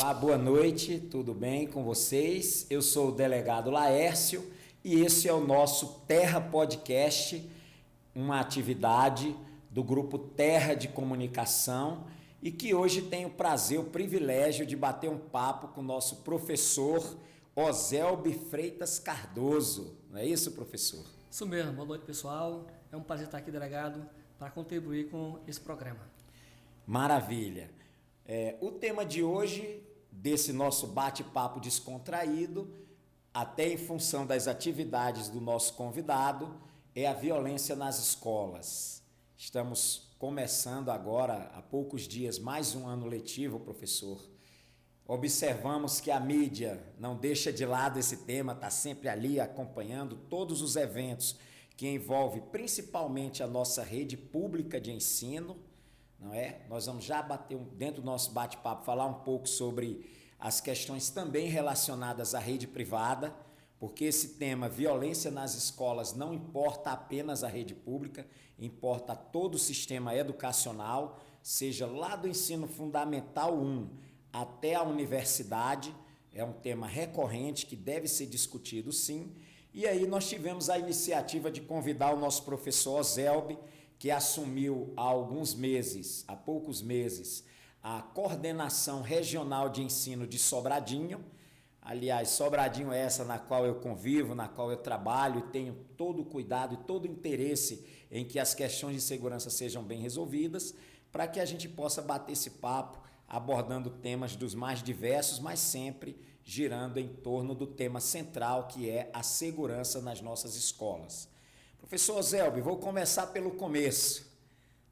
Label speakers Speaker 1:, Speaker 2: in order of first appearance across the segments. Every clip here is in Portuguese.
Speaker 1: Olá, boa noite, tudo bem com vocês? Eu sou o delegado Laércio e esse é o nosso Terra Podcast, uma atividade do grupo Terra de Comunicação e que hoje tenho o prazer, o privilégio de bater um papo com o nosso professor Ozelbi Freitas Cardoso. Não é isso, professor?
Speaker 2: Isso mesmo, boa noite pessoal, é um prazer estar aqui, delegado, para contribuir com esse programa.
Speaker 1: Maravilha! O tema de hoje, desse nosso bate-papo descontraído, até em função das atividades do nosso convidado, é a violência nas escolas. Estamos começando agora, há poucos dias, mais um ano letivo, professor. Observamos que a mídia não deixa de lado esse tema, está sempre ali acompanhando todos os eventos que envolvem principalmente a nossa rede pública de ensino, não é? Nós vamos já bater dentro do nosso bate-papo, falar um pouco sobre as questões também relacionadas à rede privada, porque esse tema, violência nas escolas, não importa apenas a rede pública, importa todo o sistema educacional, seja lá do ensino fundamental 1 até a universidade, é um tema recorrente que deve ser discutido sim. E aí nós tivemos a iniciativa de convidar o nosso professor Ozelbi, que assumiu há poucos meses, a coordenação regional de ensino de Sobradinho. Aliás, Sobradinho é essa na qual eu convivo, na qual eu trabalho e tenho todo o cuidado e todo o interesse em que as questões de segurança sejam bem resolvidas, para que a gente possa bater esse papo, abordando temas dos mais diversos, mas sempre girando em torno do tema central, que é a segurança nas nossas escolas. Professor Ozelbi, vou começar pelo começo.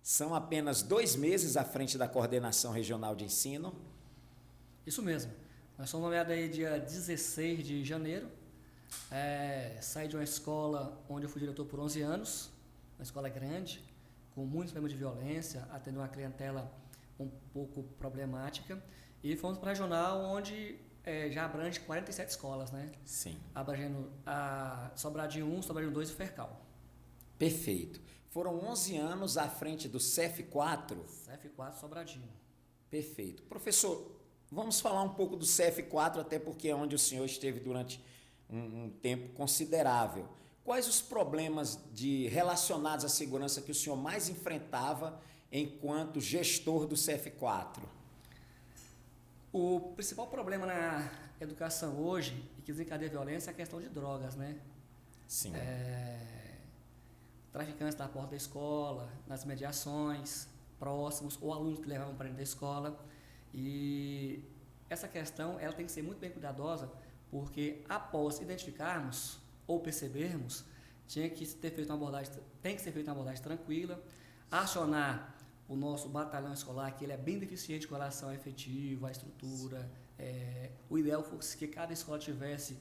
Speaker 1: São apenas 2 meses à frente da Coordenação Regional de Ensino?
Speaker 2: Isso mesmo. Nós somos nomeados aí dia 16 de janeiro. Saí de uma escola onde eu fui diretor por 11 anos, uma escola grande, com muitos problemas de violência, atendendo uma clientela um pouco problemática. E fomos para a regional, onde já abrange 47 escolas, né?
Speaker 1: Sim.
Speaker 2: Abrangendo a Sobradinho 1, Sobradinho 2 e Fercal.
Speaker 1: Perfeito. Foram 11 anos à frente do CEF4?
Speaker 2: CEF4 Sobradinho.
Speaker 1: Perfeito. Professor, vamos falar um pouco do CEF4, até porque é onde o senhor esteve durante um tempo considerável. Quais os problemas relacionados à segurança que o senhor mais enfrentava enquanto gestor do CEF4?
Speaker 2: O principal problema na educação hoje, e que desencadeia a violência, é a questão de drogas, né?
Speaker 1: Sim.
Speaker 2: Traficantes na porta da escola, nas mediações, próximos, ou alunos que levavam para dentro da escola. E essa questão ela tem que ser muito bem cuidadosa, porque após identificarmos ou percebermos, tem que ser feita uma abordagem tranquila, acionar o nosso batalhão escolar, que ele é bem deficiente com relação ao efetivo, à estrutura. O ideal fosse que cada escola tivesse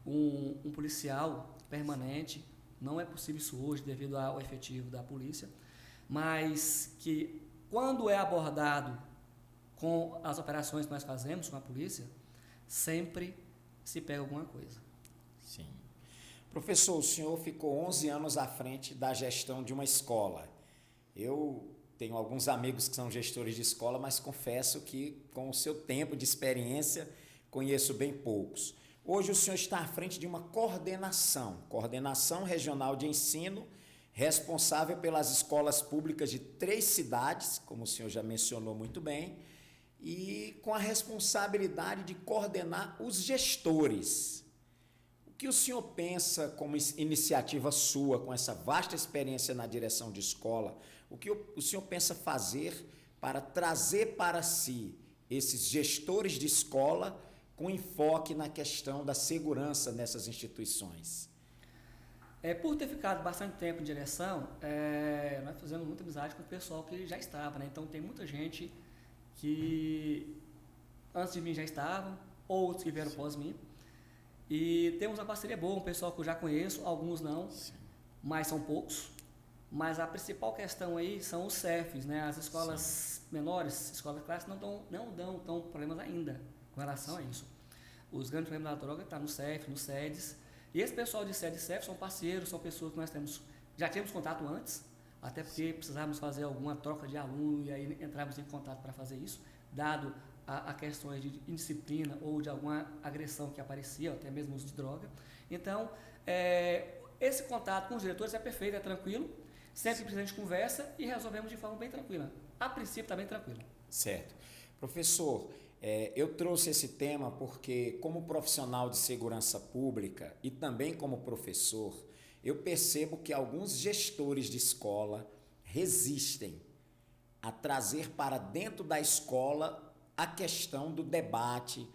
Speaker 2: um policial permanente. Não é possível isso hoje devido ao efetivo da polícia, mas que quando é abordado com as operações que nós fazemos com a polícia, sempre se pega alguma coisa.
Speaker 1: Sim. Professor, o senhor ficou 11 anos à frente da gestão de uma escola. Eu tenho alguns amigos que são gestores de escola, mas confesso que com o seu tempo de experiência conheço bem poucos. Hoje o senhor está à frente de uma coordenação regional de ensino, responsável pelas escolas públicas de 3 cidades, como o senhor já mencionou muito bem, e com a responsabilidade de coordenar os gestores. O que o senhor pensa como iniciativa sua, com essa vasta experiência na direção de escola, o que o senhor pensa fazer para trazer para si esses gestores de escola com enfoque na questão da segurança nessas instituições?
Speaker 2: Por ter ficado bastante tempo em direção, nós fizemos muita amizade com o pessoal que já estava, né? Então tem muita gente que antes de mim já estavam, outros que vieram após mim. E temos uma parceria boa, um pessoal que eu já conheço, alguns não, sim, mas são poucos. Mas a principal questão aí são os CEFs, né? As escolas sim, menores, escolas de classe, não dão tão problemas ainda com relação sim, a isso. Os grandes problemas da droga estão no CEF, nos SEDES. E esse pessoal de SEDES e CEF são parceiros, são pessoas que nós já tínhamos contato antes, até porque precisávamos fazer alguma troca de aluno e aí entrávamos em contato para fazer isso, dado a questões de indisciplina ou de alguma agressão que aparecia, até mesmo uso de droga. Então, esse contato com os diretores é perfeito, é tranquilo, sempre que a gente conversa e resolvemos de forma bem tranquila. A princípio está bem tranquilo.
Speaker 1: Certo. Professor, eu trouxe esse tema porque, como profissional de segurança pública e também como professor, eu percebo que alguns gestores de escola resistem a trazer para dentro da escola a questão do debate,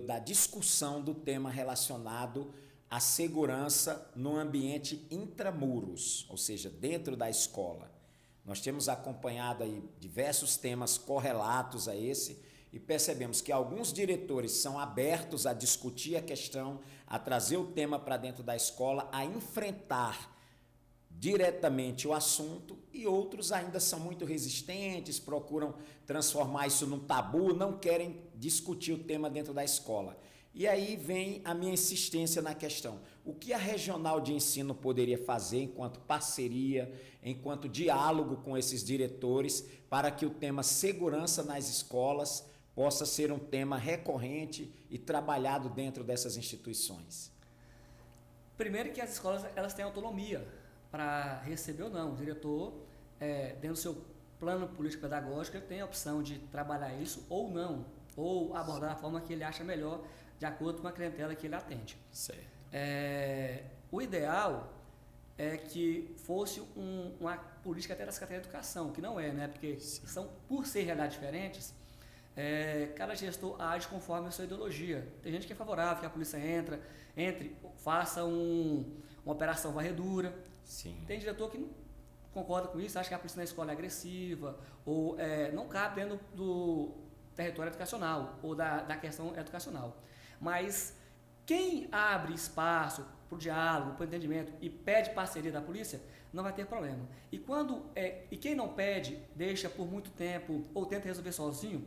Speaker 1: da discussão do tema relacionado à segurança no ambiente intramuros, ou seja, dentro da escola. Nós temos acompanhado aí diversos temas correlatos a esse e percebemos que alguns diretores são abertos a discutir a questão, a trazer o tema para dentro da escola, a enfrentar diretamente o assunto, e outros ainda são muito resistentes, procuram transformar isso num tabu, não querem discutir o tema dentro da escola. E aí vem a minha insistência na questão: o que a regional de ensino poderia fazer enquanto parceria, enquanto diálogo com esses diretores, para que o tema segurança nas escolas possa ser um tema recorrente e trabalhado dentro dessas instituições?
Speaker 2: Primeiro que as escolas elas têm autonomia para receber ou não. O diretor, dentro do seu plano político-pedagógico, ele tem a opção de trabalhar isso ou não, ou abordar da forma que ele acha melhor, de acordo com a clientela que ele atende.
Speaker 1: Certo.
Speaker 2: O ideal é que fosse uma política até da Secretaria de Educação, que não é, né? Porque são, por ser realidades diferentes, cada gestor age conforme a sua ideologia. Tem gente que é favorável que a polícia entre, faça uma operação varredura.
Speaker 1: Sim.
Speaker 2: Tem diretor que não concorda com isso, acha que a polícia na escola é agressiva, ou não cabe dentro do território educacional, ou da questão educacional. Mas quem abre espaço para o diálogo, para o entendimento e pede parceria da polícia, não vai ter problema. E quem não pede, deixa por muito tempo, ou tenta resolver sozinho,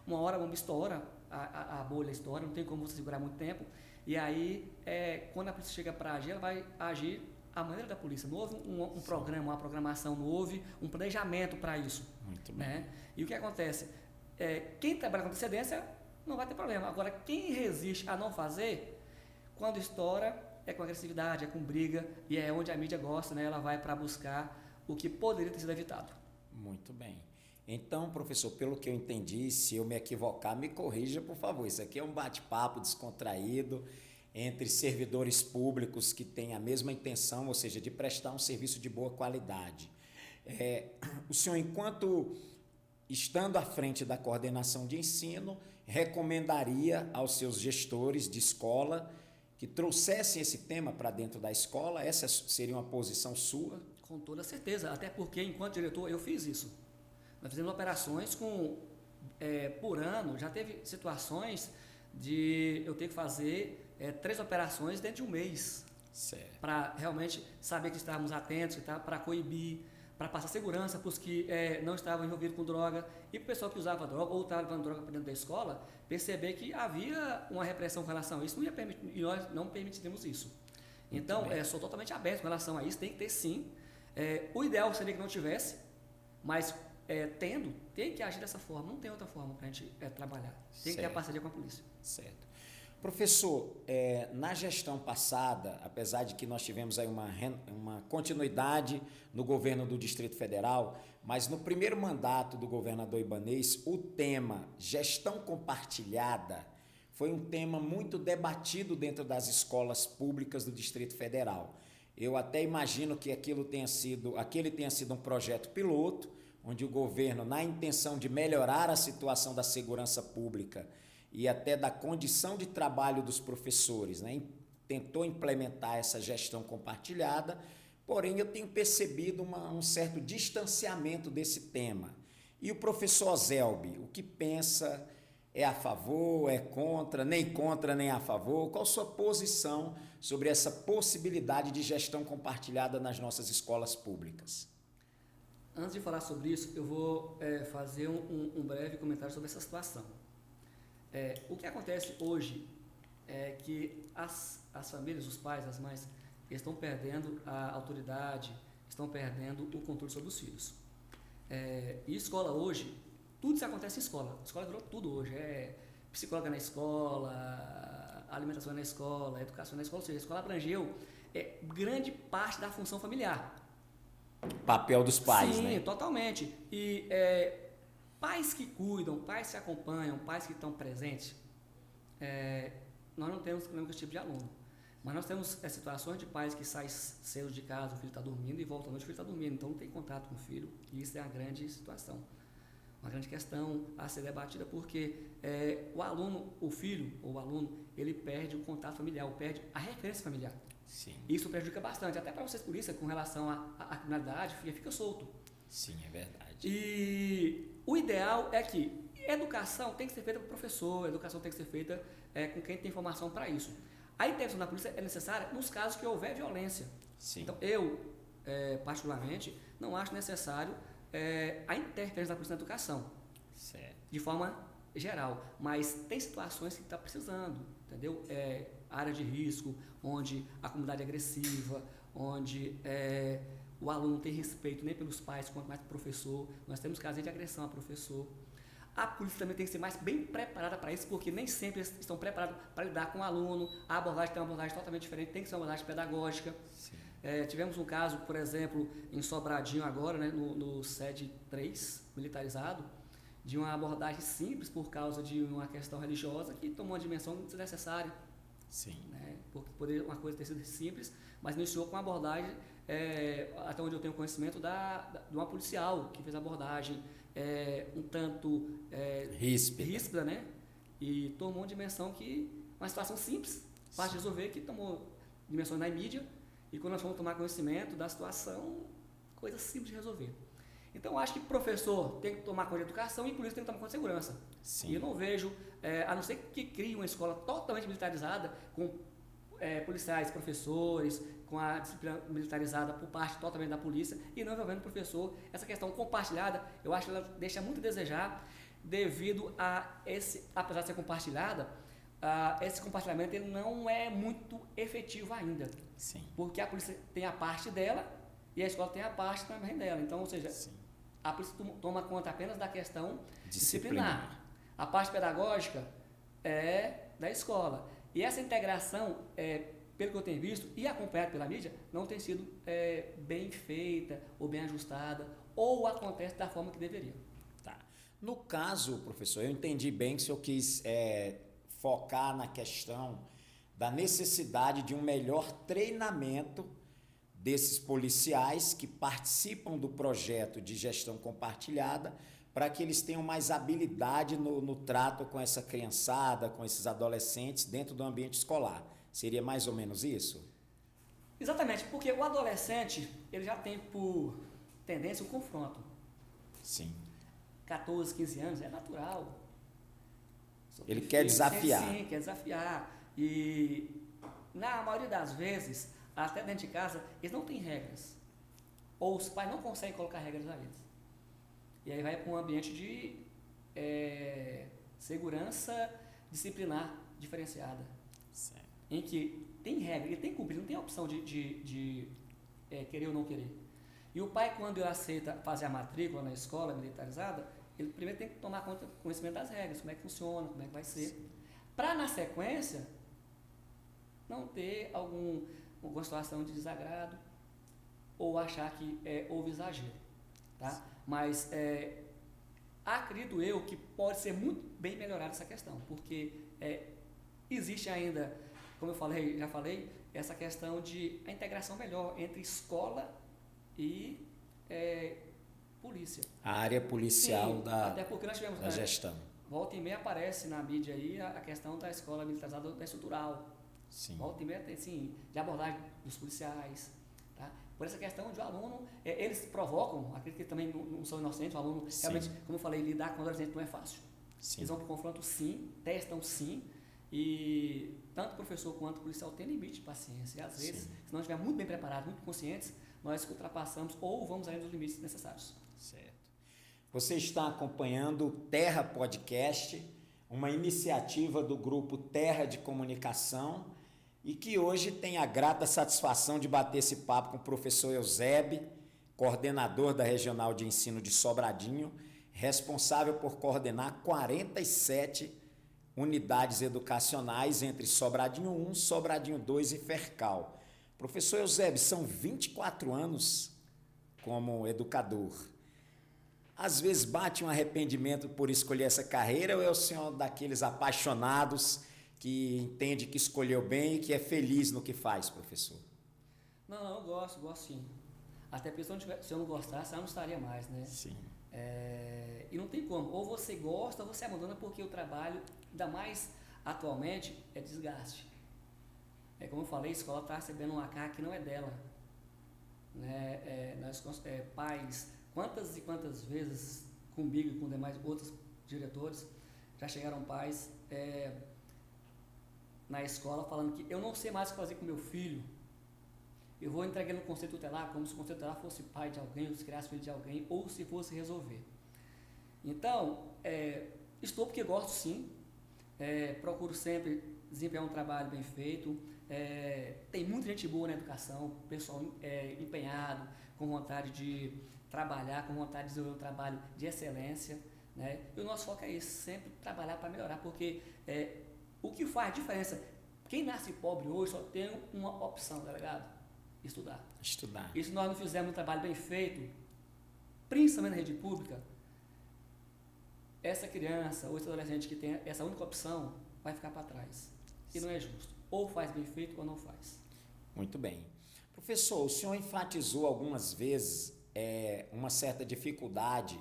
Speaker 2: uma hora a bomba estoura, a bolha estoura, não tem como você segurar muito tempo, e aí quando a polícia chega para agir, ela vai agir à maneira da polícia. Não houve um programa, uma programação, não houve um planejamento para isso.
Speaker 1: Muito bem.
Speaker 2: Né? E o que acontece? Quem trabalha com antecedência não vai ter problema. Agora, quem resiste a não fazer, quando estoura, é com agressividade, é com briga, e é onde a mídia gosta, né? Ela vai para buscar o que poderia ter sido evitado.
Speaker 1: Muito bem. Então, professor, pelo que eu entendi, se eu me equivocar, me corrija, por favor. Isso aqui é um bate-papo descontraído entre servidores públicos que têm a mesma intenção, ou seja, de prestar um serviço de boa qualidade. O senhor, enquanto estando à frente da coordenação de ensino, recomendaria aos seus gestores de escola que trouxessem esse tema para dentro da escola? Essa seria uma posição sua?
Speaker 2: Com toda certeza, até porque, enquanto diretor, eu fiz isso. Nós fizemos operações por ano, já teve situações de eu ter que fazer 3 operações dentro de um mês. Para realmente saber que estávamos atentos, para coibir, para passar segurança para os que não estavam envolvidos com droga, e para o pessoal que usava droga ou estava levando droga para dentro da escola, perceber que havia uma repressão com relação a isso, e nós não permitiremos isso. Então, sou totalmente aberto com relação a isso, tem que ter sim. O ideal seria que não tivesse, mas tem que agir dessa forma, não tem outra forma para a gente trabalhar. Tem que ter a parceria com a polícia.
Speaker 1: Certo. Professor, na gestão passada, apesar de que nós tivemos aí uma continuidade no governo do Distrito Federal, mas no primeiro mandato do governador Ibanez, o tema gestão compartilhada foi um tema muito debatido dentro das escolas públicas do Distrito Federal. Eu até imagino que aquele tenha sido um projeto piloto, onde o governo, na intenção de melhorar a situação da segurança pública e até da condição de trabalho dos professores, né, tentou implementar essa gestão compartilhada, porém eu tenho percebido um certo distanciamento desse tema. E o professor Zelbi, o que pensa? É a favor, é contra nem a favor? Qual a sua posição sobre essa possibilidade de gestão compartilhada nas nossas escolas públicas?
Speaker 2: Antes de falar sobre isso, eu vou fazer um breve comentário sobre essa situação. O que acontece hoje é que as famílias, os pais, as mães, estão perdendo a autoridade, estão perdendo o controle sobre os filhos. E escola hoje, tudo isso acontece em escola. A escola virou tudo hoje. É psicóloga na escola, alimentação na escola, educação na escola. Ou seja, a escola abrangeu grande parte da função familiar.
Speaker 1: Papel dos pais,
Speaker 2: sim,
Speaker 1: né?
Speaker 2: Sim, totalmente. E pais que cuidam, pais que acompanham, pais que estão presentes, nós não temos problema com esse tipo de aluno. Mas nós temos situações de pais que saem cedo de casa, o filho está dormindo, e volta à noite, o filho está dormindo. Então não tem contato com o filho, e isso é uma grande situação. Uma grande questão a ser debatida, porque o aluno, o filho ou o aluno, ele perde o contato familiar, perde a referência familiar.
Speaker 1: Sim.
Speaker 2: Isso prejudica bastante, até para vocês polícia, com relação à criminalidade, fica solto.
Speaker 1: Sim, é verdade.
Speaker 2: E o ideal é que educação tem que ser feita para o professor, educação tem que ser feita com quem tem informação para isso. A intervenção da polícia é necessária nos casos que houver violência.
Speaker 1: Sim.
Speaker 2: Então, eu, particularmente, não acho necessário a interferência da polícia na educação.
Speaker 1: Certo.
Speaker 2: De forma geral. Mas tem situações que está precisando, entendeu? Área de risco, onde a comunidade é agressiva, onde o aluno não tem respeito nem pelos pais, quanto mais pelo professor. Nós temos casos de agressão a professor. A polícia também tem que ser mais bem preparada para isso, porque nem sempre eles estão preparados para lidar com o aluno. A abordagem tem uma abordagem totalmente diferente, tem que ser uma abordagem pedagógica. Tivemos um caso, por exemplo, em Sobradinho agora, né, no SED 3, militarizado, de uma abordagem simples por causa de uma questão religiosa que tomou uma dimensão desnecessária.
Speaker 1: Sim.
Speaker 2: Né, porque poderia uma coisa ter sido simples, mas iniciou com uma abordagem, até onde eu tenho conhecimento, de uma policial que fez a abordagem um tanto ríspida, né? E tomou uma dimensão uma situação simples, fácil de resolver, que tomou dimensões na mídia, e quando nós fomos tomar conhecimento da situação, coisa simples de resolver. Então, eu acho que professor tem que tomar conta de educação e polícia tem que tomar conta de segurança.
Speaker 1: Sim.
Speaker 2: E eu não vejo, a não ser que crie uma escola totalmente militarizada, com policiais, professores, com a disciplina militarizada por parte totalmente da polícia e não envolvendo o professor. Essa questão compartilhada, eu acho que ela deixa muito a desejar devido a apesar de ser compartilhada, esse compartilhamento ele não é muito efetivo ainda.
Speaker 1: Sim.
Speaker 2: Porque a polícia tem a parte dela e a escola tem a parte também dela. Então, ou seja,
Speaker 1: Sim.
Speaker 2: a polícia toma conta apenas da questão disciplinar. A parte pedagógica é da escola. E essa integração, pelo que eu tenho visto e acompanhado pela mídia, não tem sido bem feita ou bem ajustada, ou acontece da forma que deveria.
Speaker 1: Tá. No caso, professor, eu entendi bem que o senhor quis focar na questão da necessidade de um melhor treinamento desses policiais que participam do projeto de gestão compartilhada, para que eles tenham mais habilidade no trato com essa criançada, com esses adolescentes dentro do ambiente escolar. Seria mais ou menos isso?
Speaker 2: Exatamente, porque o adolescente ele já tem por tendência o confronto.
Speaker 1: Sim.
Speaker 2: 14, 15 anos é natural.
Speaker 1: Ele quer desafiar.
Speaker 2: Sim, quer desafiar. E na maioria das vezes, até dentro de casa, eles não têm regras. Ou os pais não conseguem colocar regras a eles. E aí vai para um ambiente de segurança disciplinar diferenciada.
Speaker 1: Certo.
Speaker 2: Em que tem regra, ele tem que cumprir, não tem a opção de querer ou não querer. E o pai, quando ele aceita fazer a matrícula na escola militarizada, ele primeiro tem que tomar conhecimento das regras, como é que funciona, como é que vai ser. Para, na sequência, não ter alguma situação de desagrado ou achar que houve exagero. Tá? Mas acredito eu que pode ser muito bem melhorada essa questão, porque existe ainda, como eu já falei, essa questão de a integração melhor entre escola e polícia.
Speaker 1: A área policial. Sim,
Speaker 2: até porque nós tivemos,
Speaker 1: da gestão.
Speaker 2: Volta e meia aparece na mídia aí a questão da escola militarizada da estrutural.
Speaker 1: Sim.
Speaker 2: Volta e meia tem, sim, de abordagem dos policiais. Tá? Por essa questão de o aluno, eles provocam, acredito que também não são inocentes, o aluno
Speaker 1: sim.
Speaker 2: realmente, como eu falei, lidar com o adolescente não é fácil.
Speaker 1: Sim.
Speaker 2: Eles vão para o confronto sim, testam sim, e tanto o professor quanto o policial tem limite de paciência. E às vezes,
Speaker 1: sim.
Speaker 2: se não estiver muito bem preparado, muito conscientes, nós ultrapassamos ou vamos além dos limites necessários.
Speaker 1: Certo. Você está acompanhando o Terra Podcast, uma iniciativa do grupo Terra de Comunicação, e que hoje tem a grata satisfação de bater esse papo com o professor Eusébio, coordenador da Regional de Ensino de Sobradinho, responsável por coordenar 47 unidades educacionais entre Sobradinho 1, Sobradinho 2 e Fercal. Professor Eusébio, são 24 anos como educador. Às vezes bate um arrependimento por escolher essa carreira ou é o senhor daqueles apaixonados que entende que escolheu bem e que é feliz no que faz, professor?
Speaker 2: Não, eu gosto sim. Até porque se eu não gostasse, eu não estaria mais, né?
Speaker 1: Sim.
Speaker 2: E não tem como. Ou você gosta ou você abandona, porque o trabalho, ainda mais atualmente, é desgaste. Como eu falei, a escola está recebendo uma carga que não é dela. Né? Pais, quantas e quantas vezes comigo e com demais outros diretores, já chegaram pais na escola falando que eu não sei mais o que fazer com meu filho. Eu vou entregar no conselho tutelar como se o conselho tutelar fosse pai de alguém, ou se criasse filho de alguém, ou se fosse resolver. Então, estou porque gosto sim, procuro sempre desempenhar um trabalho bem feito, tem muita gente boa na educação, pessoal empenhado, com vontade de trabalhar, com vontade de desenvolver um trabalho de excelência, né? E o nosso foco é esse, sempre trabalhar para melhorar, porque o que faz diferença, quem nasce pobre hoje só tem uma opção, delegado: estudar. E se nós não fizermos um trabalho bem feito, principalmente na rede pública, essa criança ou esse adolescente que tem essa única opção vai ficar para trás. E não é justo. Ou faz bem feito ou não faz.
Speaker 1: Muito bem. Professor, o senhor enfatizou algumas vezes uma certa dificuldade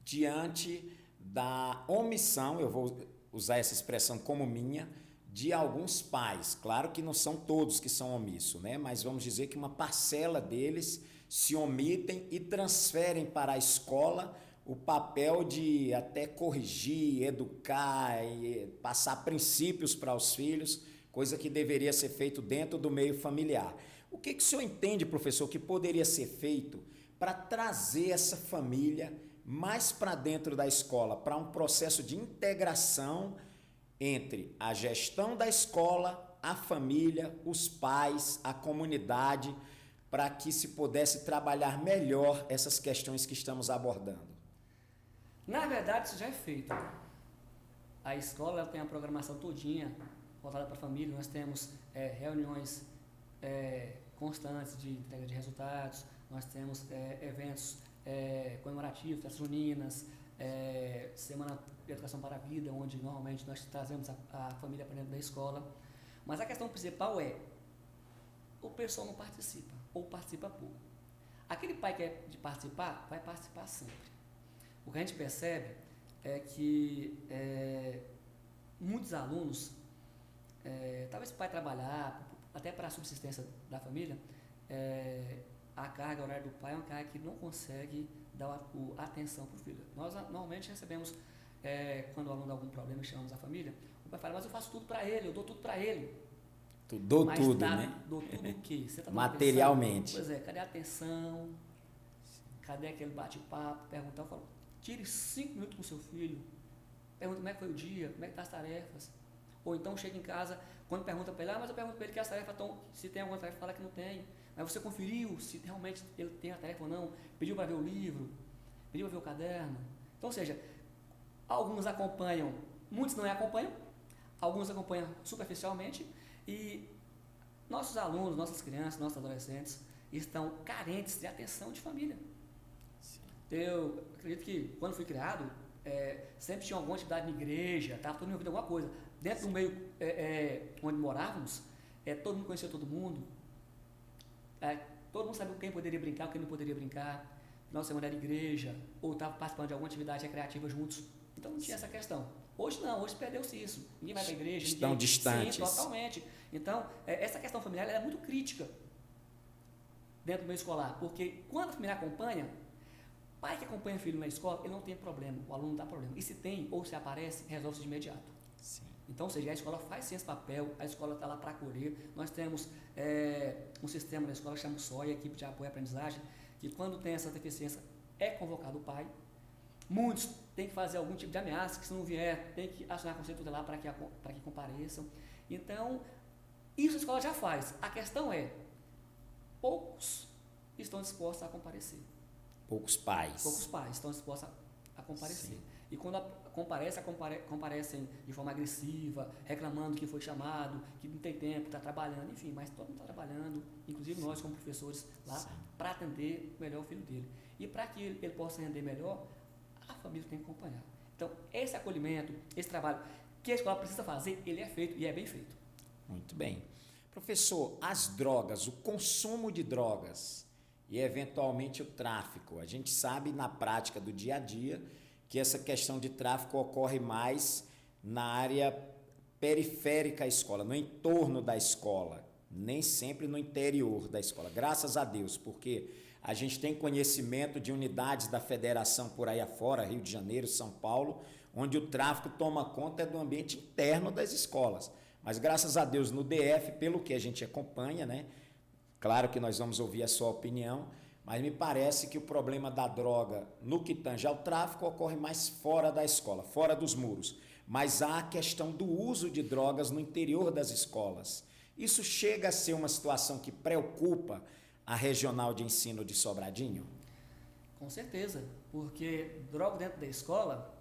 Speaker 1: diante da omissão, eu vou usar essa expressão como minha, de alguns pais. Claro que não são todos que são omissos, né? Mas vamos dizer que uma parcela deles se omitem e transferem para a escola o papel de até corrigir, educar e passar princípios para os filhos, coisa que deveria ser feito dentro do meio familiar. O que o senhor entende, professor, que poderia ser feito para trazer essa família mais para dentro da escola, para um processo de integração entre a gestão da escola, a família, os pais, a comunidade, para que se pudesse trabalhar melhor essas questões que estamos abordando?
Speaker 2: Na verdade, isso já é feito. A escola ela tem a programação todinha voltada para a família. Nós temos reuniões constantes de entrega de resultados, nós temos eventos comemorativos, festas juninas, Semana de Educação para a Vida, onde normalmente nós trazemos a família para dentro da escola. Mas a questão principal o pessoal não participa, ou participa pouco. Aquele pai que quer de participar, vai participar sempre. O que a gente percebe é que muitos alunos, talvez o pai trabalhar, até para a subsistência da família, a carga horária do pai é uma carga que não consegue dar atenção para o filho. Nós normalmente recebemos, quando o aluno dá algum problema e chamamos a família, o pai fala: mas eu faço tudo para ele, eu dou tudo para ele.
Speaker 1: Dou tudo, né?
Speaker 2: Dou tudo o quê? Você tá
Speaker 1: materialmente.
Speaker 2: Pois cadê a atenção? Cadê aquele bate-papo? Perguntar, eu falo: tire 5 minutos com seu filho, pergunta como é que foi o dia, como é que estão as tarefas. Ou então chega em casa, quando pergunta para ele: mas eu pergunto para ele que as tarefas estão, se tem alguma tarefa, fala que não tem. Mas você conferiu se realmente ele tem a tarefa ou não? Pediu para ver o livro? Pediu para ver o caderno? Então, ou seja, alguns acompanham, muitos não acompanham, alguns acompanham superficialmente, e nossos alunos, nossas crianças, nossos adolescentes estão carentes de atenção de família. Sim. Eu acredito que quando fui criado, sempre tinha alguma atividade na igreja, estava todo mundo ouvindo alguma coisa. Dentro do meio onde morávamos, todo mundo conhecia todo mundo. Todo mundo sabia quem poderia brincar, quem não poderia brincar. Final de semana era igreja, ou estava participando de alguma atividade recreativa juntos. Então não tinha essa questão. Hoje não, hoje perdeu-se isso. Ninguém vai para a igreja.
Speaker 1: Estão distantes.
Speaker 2: Sim, totalmente. Então, essa questão familiar é muito crítica dentro do meio escolar, porque quando a família acompanha, pai que acompanha o filho na escola, ele não tem problema, o aluno não dá problema. E se tem, ou se aparece, resolve-se de imediato. Sim. Então, ou seja, a escola faz sim esse papel, a escola está lá para acolher. Nós temos um sistema da escola que chama SOI, Equipe de Apoio à Aprendizagem, que quando tem essa deficiência é convocado o pai. Muitos têm que fazer algum tipo de ameaça, que se não vier, tem que acionar conselho tutelar para que compareçam. Então, isso a escola já faz. A questão poucos estão dispostos a comparecer.
Speaker 1: Poucos pais
Speaker 2: estão dispostos a comparecer.
Speaker 1: Sim.
Speaker 2: E quando comparecem de forma agressiva, reclamando que foi chamado, que não tem tempo, está trabalhando, enfim, mas todo mundo está trabalhando, inclusive nós como professores lá, para atender melhor o filho dele. E para que ele possa render melhor, a família tem que acompanhar. Então, esse acolhimento, esse trabalho que a escola precisa fazer, ele é feito e é bem feito.
Speaker 1: Muito bem. Professor, as drogas, o consumo de drogas e eventualmente o tráfico, a gente sabe na prática do dia a dia que essa questão de tráfico ocorre mais na área periférica à escola, no entorno da escola, nem sempre no interior da escola, graças a Deus, porque a gente tem conhecimento de unidades da federação por aí afora, Rio de Janeiro, São Paulo, onde o tráfico toma conta do ambiente interno das escolas. Mas graças a Deus no DF, pelo que a gente acompanha, né? Claro que nós vamos ouvir a sua opinião, mas me parece que o problema da droga no que tange ao tráfico ocorre mais fora da escola, fora dos muros. Mas há a questão do uso de drogas no interior das escolas. Isso chega a ser uma situação que preocupa a Regional de Ensino de Sobradinho?
Speaker 2: Com certeza, porque droga dentro da escola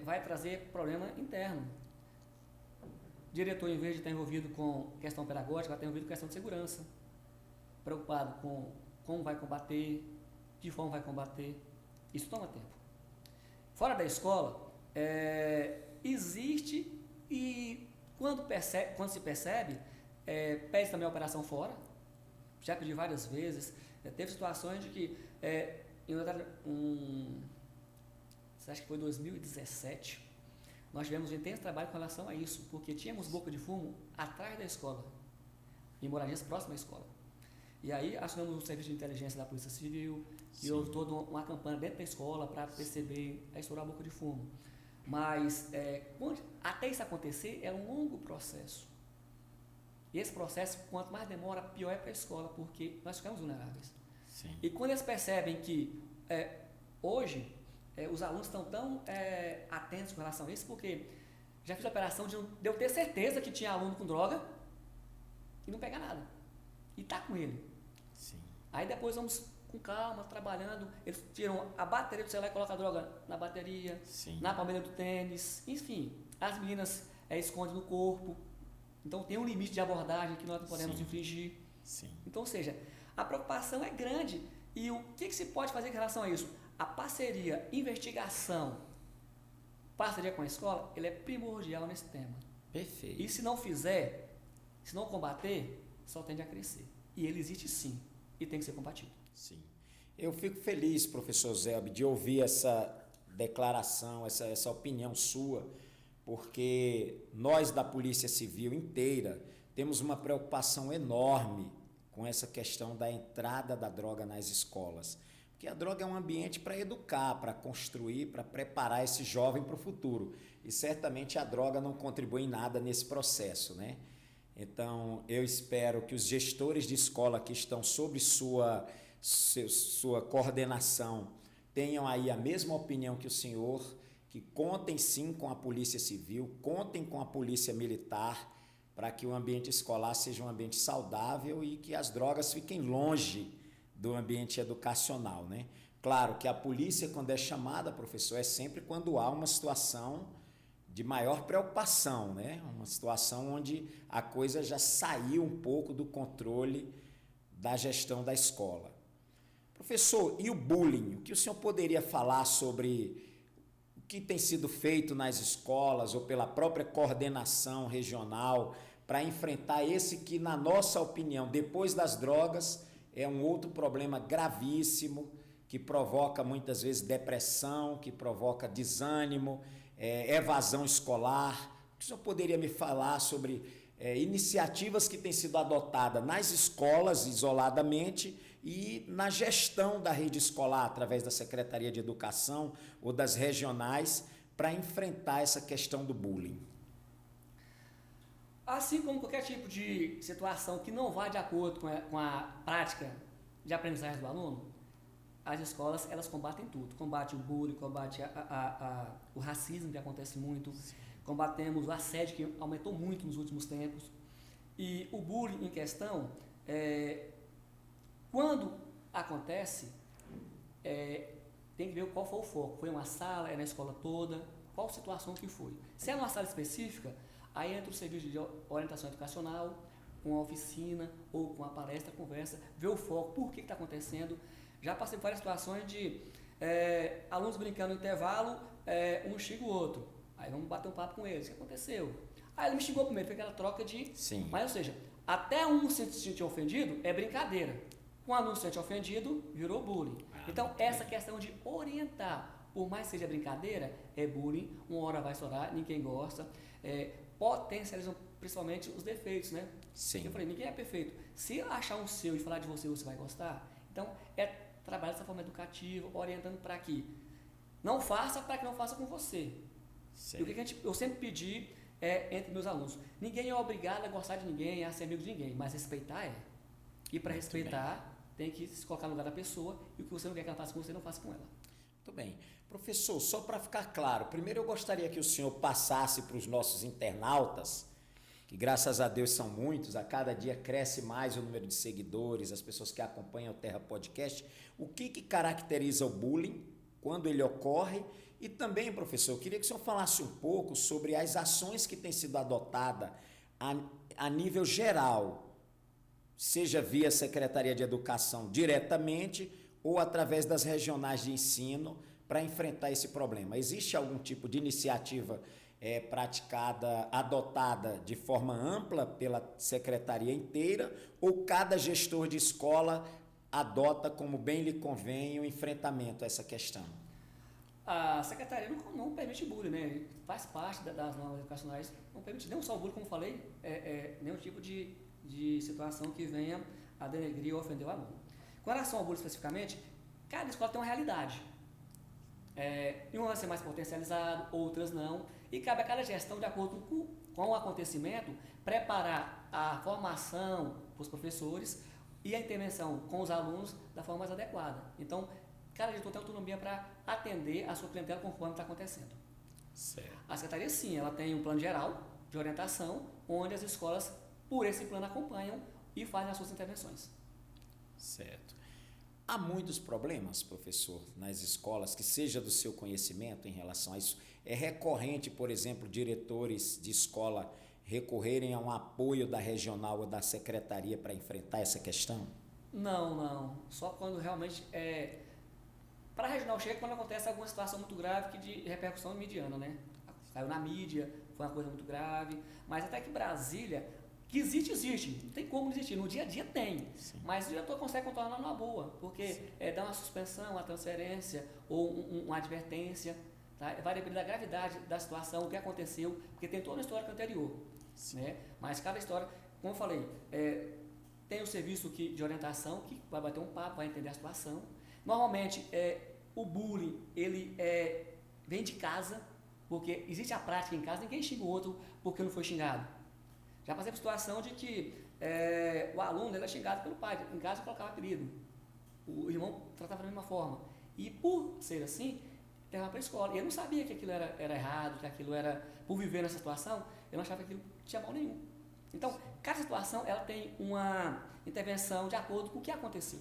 Speaker 2: vai trazer problema interno. O diretor, em vez de estar envolvido com questão pedagógica, vai estar envolvido com questão de segurança, preocupado com como vai combater, de forma vai combater. Isso toma tempo. Fora da escola, existe e quando se percebe, pede também a operação fora. Já pedi várias vezes. Teve situações de que, acho que foi 2017, nós tivemos um intenso trabalho com relação a isso, porque tínhamos boca de fumo atrás da escola, em moradias próximas à escola. E aí assumimos um serviço de inteligência da Polícia Civil. Sim. E houve toda uma campanha dentro da escola para perceber a estourar a boca de fumo. Mas até isso acontecer é um longo processo. E esse processo, quanto mais demora, pior é para a escola, porque nós ficamos vulneráveis.
Speaker 1: Sim.
Speaker 2: E quando eles percebem que hoje os alunos estão tão atentos com relação a isso, porque já fiz a operação de eu ter certeza que tinha aluno com droga e não pegar nada. E tá com ele.
Speaker 1: Sim.
Speaker 2: Aí depois vamos com calma, trabalhando, eles tiram a bateria do celular e colocam a droga na bateria, sim, na palmeira do tênis, enfim, as meninas escondem no corpo. Então tem um limite de abordagem que nós não podemos, sim, infringir.
Speaker 1: Sim.
Speaker 2: Então, ou seja, a preocupação é grande. E o que se pode fazer em relação a isso? A parceria, investigação, parceria com a escola, ele é primordial nesse tema.
Speaker 1: Perfeito.
Speaker 2: E se não fizer, se não combater, só tende a crescer. E ele existe sim, e tem que ser combatido.
Speaker 1: Sim. Eu fico feliz, professor Zelbi, de ouvir essa declaração, essa opinião sua, porque nós da Polícia Civil inteira temos uma preocupação enorme com essa questão da entrada da droga nas escolas. Porque a droga é um ambiente para educar, para construir, para preparar esse jovem para o futuro. E certamente a droga não contribui em nada nesse processo, né? Então, eu espero que os gestores de escola que estão sob sua coordenação tenham aí a mesma opinião que o senhor, que contem sim com a Polícia Civil, contem com a Polícia Militar, para que o ambiente escolar seja um ambiente saudável e que as drogas fiquem longe do ambiente educacional, né? Claro que a polícia, quando é chamada, professor, é sempre quando há uma situação de maior preocupação, né? Uma situação onde a coisa já saiu um pouco do controle da gestão da escola. Professor, e o bullying? O que o senhor poderia falar sobre o que tem sido feito nas escolas ou pela própria coordenação regional para enfrentar esse que, na nossa opinião, depois das drogas, é um outro problema gravíssimo que provoca muitas vezes depressão, que provoca desânimo, evasão escolar? O senhor poderia me falar sobre iniciativas que têm sido adotadas nas escolas isoladamente e na gestão da rede escolar através da Secretaria de Educação ou das regionais para enfrentar essa questão do bullying?
Speaker 2: Assim como qualquer tipo de situação que não vá de acordo com a prática de aprendizagem do aluno, as escolas, elas combatem tudo. Combate o bullying, combate o racismo, que acontece muito. Sim. Combatemos o assédio, que aumentou muito nos últimos tempos. E o bullying em questão, quando acontece, tem que ver qual foi o foco. Foi uma sala, é na escola toda, qual situação que foi. Se é uma sala específica, aí entra o serviço de orientação educacional, com a oficina ou com a palestra, conversa, ver o foco, por que está acontecendo. Já passei por várias situações de alunos brincando no intervalo, um xinga o outro. Aí vamos bater um papo com eles. O que aconteceu? Aí ele me xingou primeiro, foi aquela troca de...
Speaker 1: Sim.
Speaker 2: Mas, ou seja, até um se sentir ofendido é brincadeira. Um aluno se sente ofendido, virou bullying. Então, essa questão de orientar, por mais que seja brincadeira, é bullying, uma hora vai estourar, ninguém gosta. Potencializam principalmente os defeitos, né?
Speaker 1: Sim.
Speaker 2: Eu falei, ninguém é perfeito. Se achar um seu e falar de você, você vai gostar. Então, trabalhar dessa forma educativa, orientando para que não faça, para que não faça com você. E o que eu sempre pedi entre meus alunos, ninguém é obrigado a gostar de ninguém, a ser amigo de ninguém, mas respeitar é. E para respeitar, tem que se colocar no lugar da pessoa, e o que você não quer que ela faça com você, não faça com ela.
Speaker 1: Muito bem. Professor, só para ficar claro, primeiro eu gostaria que o senhor passasse para os nossos internautas, que graças a Deus são muitos, a cada dia cresce mais o número de seguidores, as pessoas que acompanham o Terra Podcast, o que caracteriza o bullying, quando ele ocorre, e também, professor, eu queria que o senhor falasse um pouco sobre as ações que têm sido adotadas a nível geral, seja via Secretaria de Educação diretamente ou através das regionais de ensino, para enfrentar esse problema. Existe algum tipo de iniciativa praticada, adotada de forma ampla pela secretaria inteira, ou cada gestor de escola adota como bem lhe convém o enfrentamento a essa questão?
Speaker 2: A secretaria não permite bullying, né? Faz parte das normas educacionais, não permite não só o bullying, como falei, nenhum tipo de situação que venha a denegrir ou ofender o aluno. Com relação ao bullying especificamente, cada escola tem uma realidade. Uma vai ser mais potencializado, outras não, e cabe a cada gestão, de acordo com o acontecimento, preparar a formação para os professores e a intervenção com os alunos da forma mais adequada. Então, cada gestor tem autonomia para atender a sua clientela conforme está acontecendo.
Speaker 1: Certo.
Speaker 2: A secretaria, sim, ela tem um plano geral de orientação, onde as escolas, por esse plano, acompanham e fazem as suas intervenções.
Speaker 1: Certo. Há muitos problemas, professor, nas escolas, que seja do seu conhecimento em relação a isso. É recorrente, por exemplo, diretores de escola recorrerem a um apoio da regional ou da secretaria para enfrentar essa questão?
Speaker 2: Não. Só quando realmente para a regional chega quando acontece alguma situação muito grave que de repercussão mediana, né? Caiu na mídia, foi uma coisa muito grave. Mas até que Brasília, que existe, não tem como existir, no dia a dia tem, sim, mas o diretor consegue contornar numa boa, porque dá uma suspensão, uma transferência ou uma advertência, tá? Vai depender da gravidade da situação, o que aconteceu, porque tem toda uma história anterior, né? Mas cada história, como eu falei, tem o serviço de orientação, que vai bater um papo, vai entender a situação. Normalmente, o bullying, ele vem de casa, porque existe a prática em casa, ninguém xinga o outro porque não foi xingado. Já passei por situação de que o aluno era xingado pelo pai, em casa colocava apelido, o irmão tratava da mesma forma. E por ser assim, levava para a escola. E eu não sabia que aquilo era errado, que aquilo era, por viver nessa situação, eu não achava que aquilo tinha mal nenhum. Então, cada situação ela tem uma intervenção de acordo com o que aconteceu.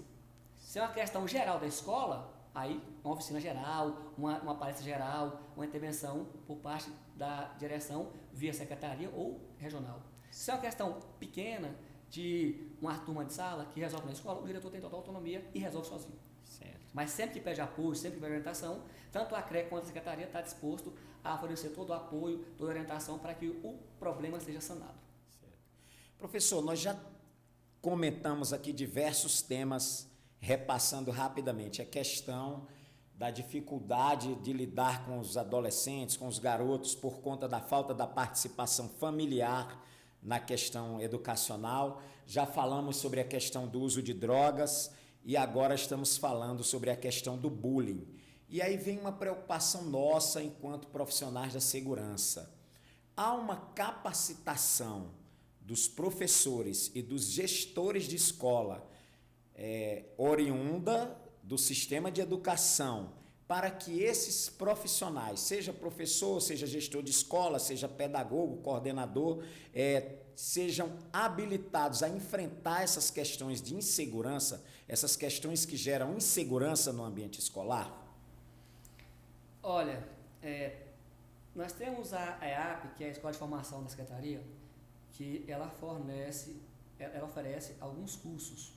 Speaker 2: Se é uma questão geral da escola, aí uma oficina geral, uma palestra geral, uma intervenção por parte da direção via secretaria ou regional. Se é uma questão pequena, de uma turma de sala que resolve na escola, o diretor tem total autonomia e resolve sozinho.
Speaker 1: Certo.
Speaker 2: Mas sempre que pede apoio, sempre que pede orientação, tanto a CREC quanto a secretaria está disposto a fornecer todo o apoio, toda a orientação para que o problema seja sanado.
Speaker 1: Certo. Professor, nós já comentamos aqui diversos temas, repassando rapidamente a questão da dificuldade de lidar com os adolescentes, com os garotos, por conta da falta da participação familiar na questão educacional. Já falamos sobre a questão do uso de drogas e agora estamos falando sobre a questão do bullying. E aí vem uma preocupação nossa enquanto profissionais da segurança. Há uma capacitação dos professores e dos gestores de escola oriunda do sistema de educação, para que esses profissionais, seja professor, seja gestor de escola, seja pedagogo, coordenador, sejam habilitados a enfrentar essas questões de insegurança, essas questões que geram insegurança no ambiente escolar?
Speaker 2: Olha, nós temos a EAP, que é a Escola de Formação da Secretaria, que ela oferece alguns cursos.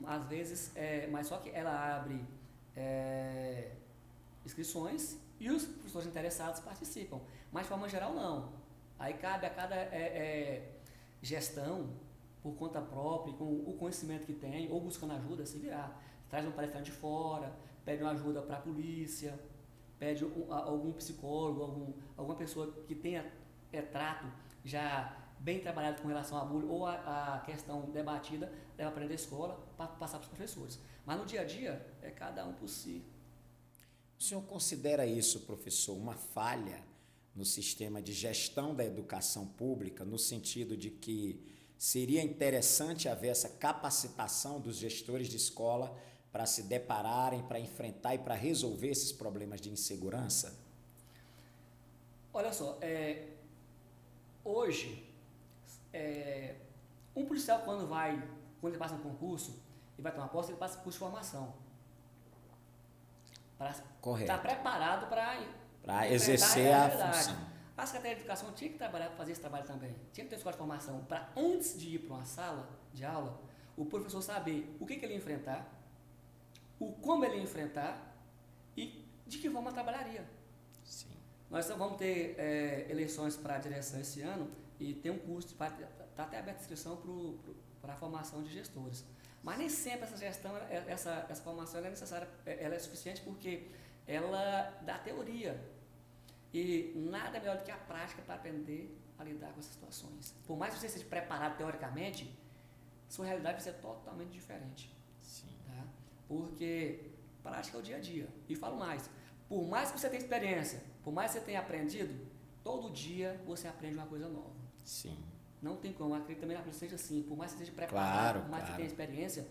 Speaker 2: Às vezes, mas só que ela abre inscrições e os professores interessados participam. Mas de forma geral não. Aí cabe a cada gestão, por conta própria, com o conhecimento que tem, ou buscando ajuda, se virar. Traz um palestrante de fora, pede uma ajuda para a polícia, pede algum psicólogo, alguma pessoa que tenha trato já bem trabalhado com relação à bullying ou a questão debatida, leva para dentro da escola para passar para os professores. Mas no dia a dia, é cada um por si.
Speaker 1: O senhor considera isso, professor, uma falha no sistema de gestão da educação pública, no sentido de que seria interessante haver essa capacitação dos gestores de escola para se depararem, para enfrentar e para resolver esses problemas de insegurança?
Speaker 2: Olha só, hoje, um policial quando ele passa um concurso e vai tomar posse, ele passa curso de formação. Para estar preparado para
Speaker 1: exercer a função.
Speaker 2: A Secretaria de Educação tinha que trabalhar para fazer esse trabalho também. Tinha que ter escola de formação para, antes de ir para uma sala de aula, o professor saber o que ele ia enfrentar, como ele ia enfrentar e de que forma trabalharia.
Speaker 1: Sim.
Speaker 2: Nós vamos ter eleições para a direção esse ano e tem um curso, está até aberta a inscrição para a formação de gestores. Mas nem sempre essa gestão, essa formação é necessária, ela é suficiente porque ela dá teoria. E nada melhor do que a prática para aprender a lidar com essas situações. Por mais que você seja preparado teoricamente, sua realidade vai ser totalmente diferente.
Speaker 1: Sim.
Speaker 2: Tá? Porque prática é o dia a dia. E falo mais, por mais que você tenha experiência, por mais que você tenha aprendido, todo dia você aprende uma coisa nova.
Speaker 1: Sim.
Speaker 2: Não tem como, acredito também que seja assim. Por mais que você esteja preparado, por mais que você tenha experiência,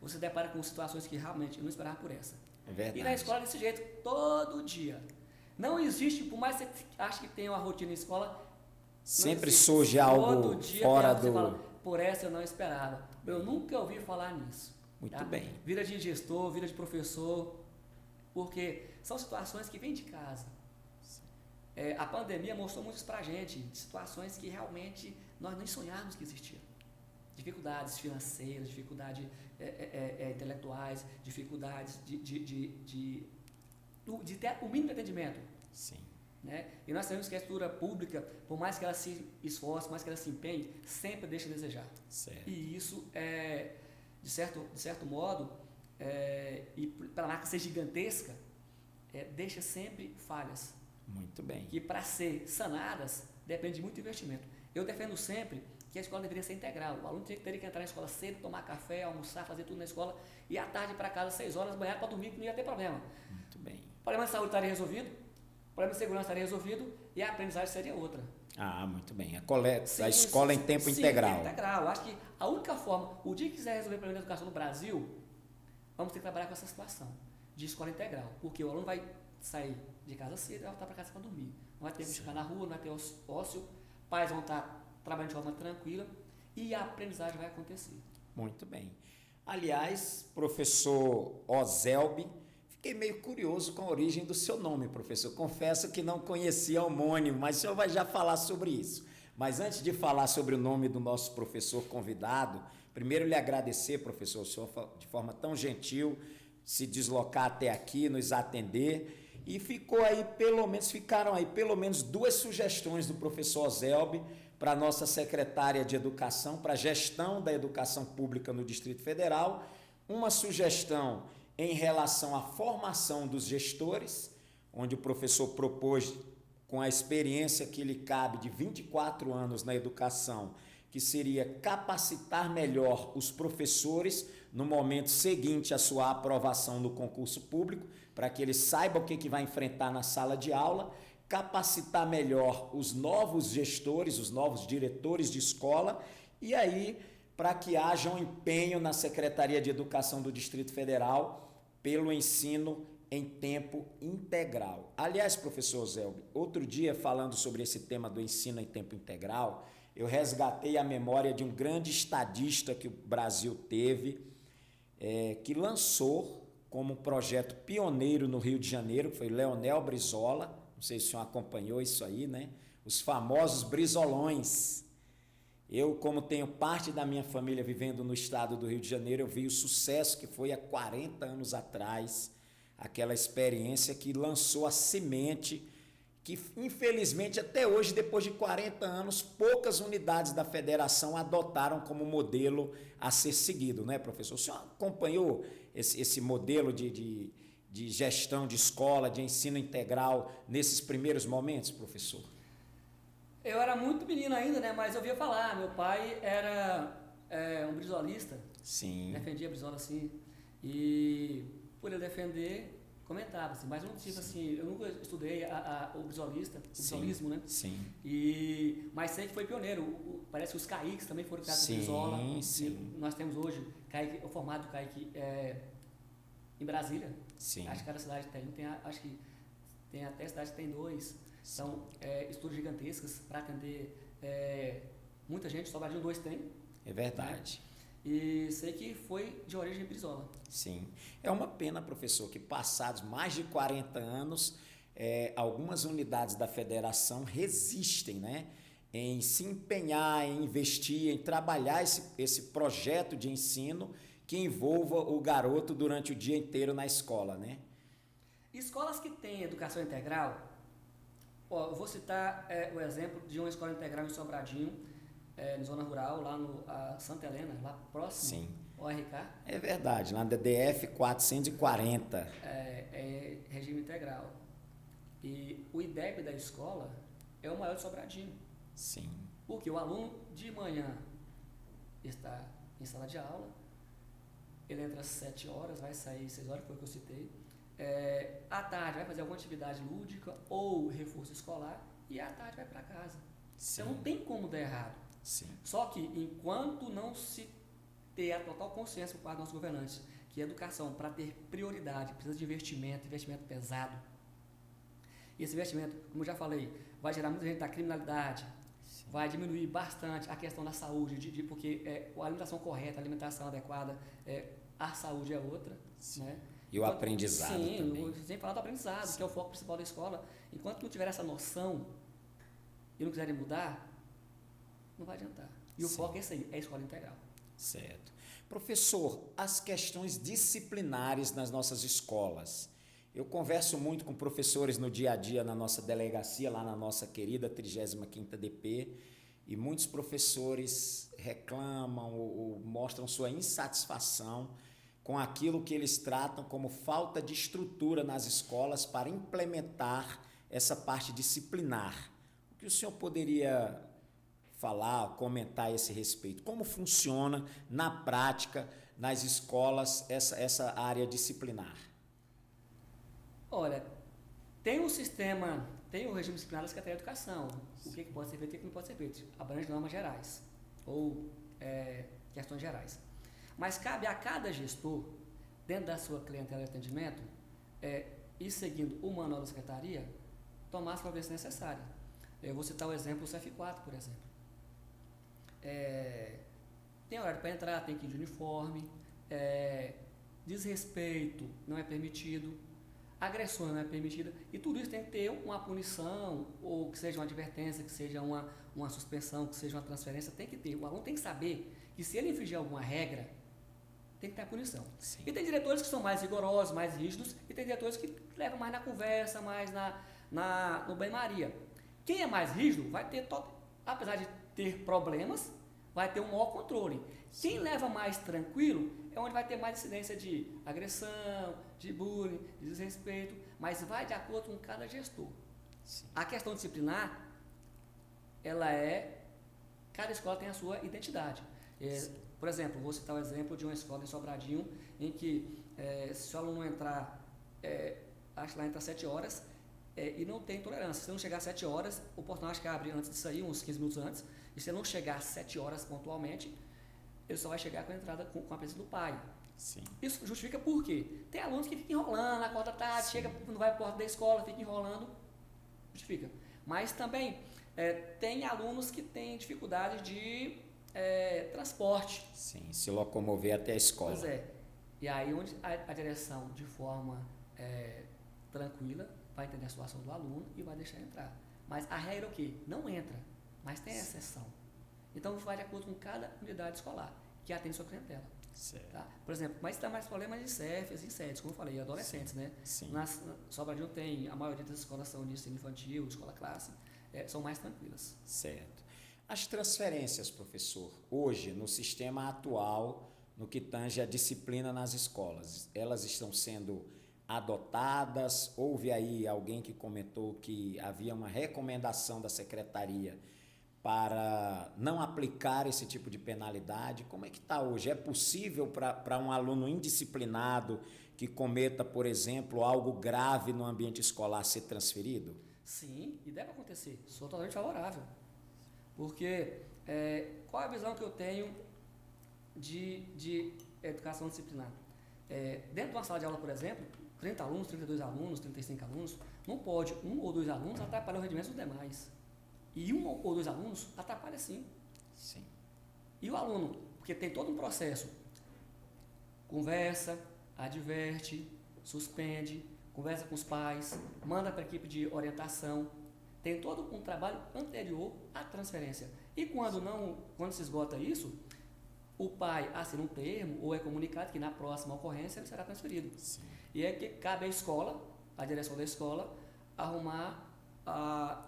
Speaker 2: você se depara com situações que realmente eu não esperava por essa.
Speaker 1: É verdade.
Speaker 2: E na escola desse jeito, todo dia. Não existe, por mais que você ache que tem uma rotina na escola,
Speaker 1: sempre surge algo fora do...
Speaker 2: Fala, por essa eu não esperava. Eu nunca ouvi falar nisso.
Speaker 1: Muito bem.
Speaker 2: Vida de gestor, vida de professor, porque são situações que vêm de casa. A pandemia mostrou muito isso pra gente, situações que realmente nós nem sonhávamos que existiam. Dificuldades financeiras, dificuldades intelectuais, dificuldades de ter o mínimo de atendimento.
Speaker 1: Sim.
Speaker 2: Né? E nós sabemos que a estrutura pública, por mais que ela se esforce, por mais que ela se empenhe, sempre deixa a desejar.
Speaker 1: Certo.
Speaker 2: E isso, de certo modo, e pela marca ser gigantesca, deixa sempre falhas.
Speaker 1: Muito bem.
Speaker 2: Que para ser sanadas, depende de muito investimento. Eu defendo sempre que a escola deveria ser integral. O aluno teria que entrar na escola cedo, tomar café, almoçar, fazer tudo na escola, e à tarde para casa, 6 horas, banhar para dormir, que não ia ter problema.
Speaker 1: Muito bem.
Speaker 2: O problema de saúde estaria resolvido, o problema de segurança estaria resolvido e a aprendizagem seria outra.
Speaker 1: Muito bem. A escola em tempo integral.
Speaker 2: Tempo integral. Eu acho que a única forma, o dia que quiser resolver o problema da educação no Brasil, vamos ter que trabalhar com essa situação de escola integral. Porque o aluno vai sair de casa cedo e vai voltar para casa para dormir. Não vai ter que ficar na rua, não vai ter ócio, pais vão estar trabalhando de forma tranquila e a aprendizagem vai acontecer.
Speaker 1: Muito bem. Aliás, professor Ozelbi, fiquei meio curioso com a origem do seu nome, professor. Confesso que não conhecia homônimo, mas o senhor vai já falar sobre isso. Mas antes de falar sobre o nome do nosso professor convidado, primeiro lhe agradecer, professor, o senhor de forma tão gentil, se deslocar até aqui, nos atender. E ficaram aí pelo menos 2 sugestões do professor Ozelbi para a nossa secretária de Educação, para a gestão da educação pública no Distrito Federal. Uma sugestão em relação à formação dos gestores, onde o professor propôs, com a experiência que lhe cabe de 24 anos na educação, que seria capacitar melhor os professores no momento seguinte à sua aprovação no concurso público, para que eles saibam o que vai enfrentar na sala de aula, capacitar melhor os novos gestores, os novos diretores de escola, e aí para que haja um empenho na Secretaria de Educação do Distrito Federal pelo ensino em tempo integral. Aliás, professor Zelbi, outro dia falando sobre esse tema do ensino em tempo integral, eu resgatei a memória de um grande estadista que o Brasil teve, que lançou como um projeto pioneiro no Rio de Janeiro, que foi Leonel Brizola. Não sei se o senhor acompanhou isso aí, né? Os famosos Brizolões. Eu, como tenho parte da minha família vivendo no estado do Rio de Janeiro, eu vi o sucesso que foi há 40 anos atrás, aquela experiência que lançou a semente, que infelizmente até hoje, depois de 40 anos, poucas unidades da federação adotaram como modelo a ser seguido, né, professor? O senhor acompanhou esse modelo de gestão de escola, de ensino integral, nesses primeiros momentos, professor?
Speaker 2: Eu era muito menino ainda, né? Mas eu ouvia falar. Meu pai era um brizolista.
Speaker 1: Sim.
Speaker 2: Defendia Brizola, assim. E por ele defender, comentava, assim. Mas eu não tive, assim... Eu nunca estudei o brisolismo, né?
Speaker 1: Sim.
Speaker 2: Mas sei que foi pioneiro. Parece que os CAICs também foram criados por Brizola.
Speaker 1: Sim.
Speaker 2: Nós temos hoje o formato do CAIC em Brasília.
Speaker 1: Sim.
Speaker 2: Acho que cada cidade tem. Acho que tem até cidade que tem 2. São estudos gigantescos para atender muita gente, Sobradinho 2 tem.
Speaker 1: É verdade.
Speaker 2: Né? E sei que foi de origem Brizola.
Speaker 1: Sim. É uma pena, professor, que passados mais de 40 anos, algumas unidades da federação resistem, né, em se empenhar, em investir, em trabalhar esse projeto de ensino que envolva o garoto durante o dia inteiro na escola, né?
Speaker 2: Escolas que têm educação integral, eu vou citar o exemplo de uma escola integral em Sobradinho, na zona rural, lá no Santa Helena, lá próximo.
Speaker 1: Sim.
Speaker 2: ao RK.
Speaker 1: É verdade, lá na DF 440.
Speaker 2: É regime integral. E o IDEB da escola é o maior de Sobradinho.
Speaker 1: Sim.
Speaker 2: Porque o aluno de manhã está em sala de aula, ele entra às 7 horas, vai sair às 6 horas, foi o que eu citei. À tarde vai fazer alguma atividade lúdica ou reforço escolar e à tarde vai para casa.
Speaker 1: Sim.
Speaker 2: Então não tem como dar errado.
Speaker 1: Sim.
Speaker 2: Só que enquanto não se ter a total consciência por parte dos nossos governantes que a educação, para ter prioridade, precisa de investimento pesado. E esse investimento, como eu já falei, vai gerar muita gente da criminalidade, sim, vai diminuir bastante a questão da saúde, porque a alimentação correta, a alimentação adequada, a saúde é outra. Né?
Speaker 1: E o aprendizado também.
Speaker 2: Sim, sem falar do aprendizado, sim, que é o foco principal da escola. Enquanto não tiver essa noção e não quiserem mudar, não vai adiantar. E o
Speaker 1: sim,
Speaker 2: foco é esse aí, é a escola integral.
Speaker 1: Certo. Professor, as questões disciplinares nas nossas escolas. Eu converso muito com professores no dia a dia na nossa delegacia, lá na nossa querida 35ª DP, e muitos professores reclamam ou mostram sua insatisfação com aquilo que eles tratam como falta de estrutura nas escolas para implementar essa parte disciplinar. O que o senhor poderia falar, comentar a esse respeito? Como funciona na prática, nas escolas, essa área disciplinar?
Speaker 2: Olha, tem um sistema, tem o regime disciplinar da Secretaria de Educação. O que pode ser feito e o que não pode ser feito. Abrange normas gerais ou questões gerais. Mas cabe a cada gestor, dentro da sua clientela de atendimento, ir seguindo o manual da Secretaria, tomar as providências necessárias. Eu vou citar o exemplo do CF4, por exemplo. Tem horário para entrar, tem que ir de uniforme, desrespeito não é permitido, agressão não é permitida, e tudo isso tem que ter uma punição, ou que seja uma advertência, que seja uma suspensão, que seja uma transferência, tem que ter. O aluno tem que saber que se ele infringir alguma regra, tem que ter a punição. Sim. E tem diretores que são mais rigorosos, mais rígidos, e tem diretores que levam mais na conversa, mais no banho-maria. Quem é mais rígido vai ter, apesar de ter problemas, vai ter um maior controle. Sim. Quem leva mais tranquilo é onde vai ter mais incidência de agressão, de bullying, de desrespeito, mas vai de acordo com cada gestor. Sim. A questão disciplinar, cada escola tem a sua identidade. Por exemplo, vou citar o exemplo de uma escola em Sobradinho, em que se o aluno entrar, acho que lá entra às 7 horas, e não tem tolerância. Se não chegar às 7 horas, o portão acho que abre antes de sair, uns 15 minutos antes, e se não chegar às 7 horas pontualmente, ele só vai chegar com a entrada com a presença do pai. Sim. Isso justifica por quê? Tem alunos que ficam enrolando, acorda tarde, sim, chega, não vai para a porta da escola, fica enrolando, justifica. Mas também tem alunos que têm dificuldade de transporte.
Speaker 1: Sim, se locomover até a escola.
Speaker 2: Pois é. E aí onde a direção, de forma tranquila, vai entender a situação do aluno e vai deixar entrar. Mas a regra é o quê? Não entra, mas tem exceção. Então vai de acordo com cada unidade escolar, que atende sua clientela. Tá? Por exemplo, mas está mais problemas de CEFs e SEDs, como eu falei, adolescentes, né?
Speaker 1: Sim.
Speaker 2: Sobradinho tem, a maioria das escolas são de ensino infantil, de escola classe, são mais tranquilas.
Speaker 1: Certo. As transferências, professor, hoje, no sistema atual, no que tange a disciplina nas escolas, elas estão sendo adotadas? Houve aí alguém que comentou que havia uma recomendação da secretaria para não aplicar esse tipo de penalidade. Como é que está hoje? É possível para um aluno indisciplinado que cometa, por exemplo, algo grave no ambiente escolar ser transferido?
Speaker 2: Sim, e deve acontecer. Sou totalmente favorável. Porque qual é a visão que eu tenho de educação disciplinar? Dentro de uma sala de aula, por exemplo, 30 alunos, 32 alunos, 35 alunos, não pode um ou dois alunos atrapalhar o rendimento dos demais. E um ou dois alunos atrapalha sim.
Speaker 1: Sim.
Speaker 2: E o aluno, porque tem todo um processo, conversa, adverte, suspende, conversa com os pais, manda para a equipe de orientação, tem todo um trabalho anterior à transferência. E quando se esgota isso, o pai assina um termo ou é comunicado que na próxima ocorrência ele será transferido.
Speaker 1: Sim.
Speaker 2: E é que cabe à escola, à direção da escola, arrumar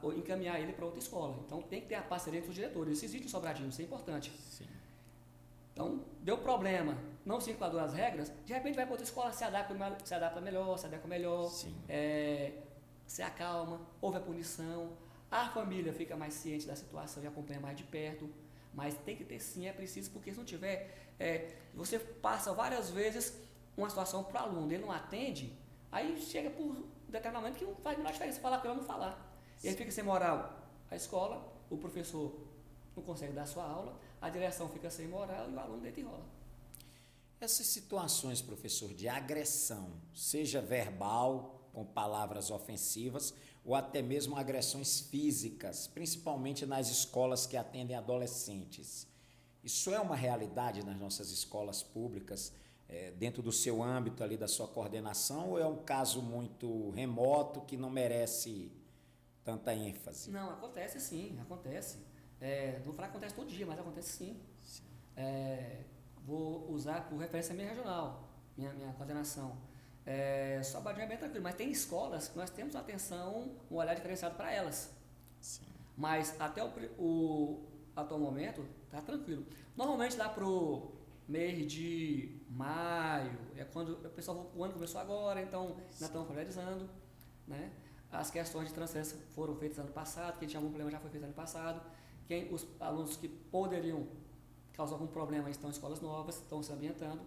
Speaker 2: ou encaminhar ele para outra escola. Então tem que ter a parceria entre os diretores. Isso existe em Sobradinho, isso é importante.
Speaker 1: Sim.
Speaker 2: Então, deu problema, não se enquadrou as regras, de repente vai para outra escola, se adapta melhor, se adequa melhor, se acalma, houve a punição, a família fica mais ciente da situação e acompanha mais de perto, mas tem que ter sim, é preciso, porque se não tiver, você passa várias vezes uma situação para o aluno, ele não atende, aí chega por um determinado momento que não faz a menor diferença falar com ele ou não falar. Ele fica sem moral, a escola, o professor não consegue dar sua aula, a direção fica sem moral e o aluno deita e rola.
Speaker 1: Essas situações, professor, de agressão, seja verbal, com palavras ofensivas, ou até mesmo agressões físicas, principalmente nas escolas que atendem adolescentes. Isso é uma realidade nas nossas escolas públicas, dentro do seu âmbito ali, da sua coordenação, ou é um caso muito remoto que não merece tanta ênfase?
Speaker 2: Não, acontece sim, acontece. Não vou falar que acontece todo dia, mas acontece sim. Vou usar por referência a minha regional, minha coordenação. Sobradinho é bem tranquilo, mas tem escolas que nós temos atenção, um olhar diferenciado para elas.
Speaker 1: Sim.
Speaker 2: Mas até o atual momento, está tranquilo. Normalmente lá pro mês de maio, é quando o ano começou agora, então ainda estão familiarizando, né? As questões de transferência foram feitas ano passado, quem tinha algum problema já foi feito ano passado, os alunos que poderiam causar algum problema estão em escolas novas, estão se ambientando,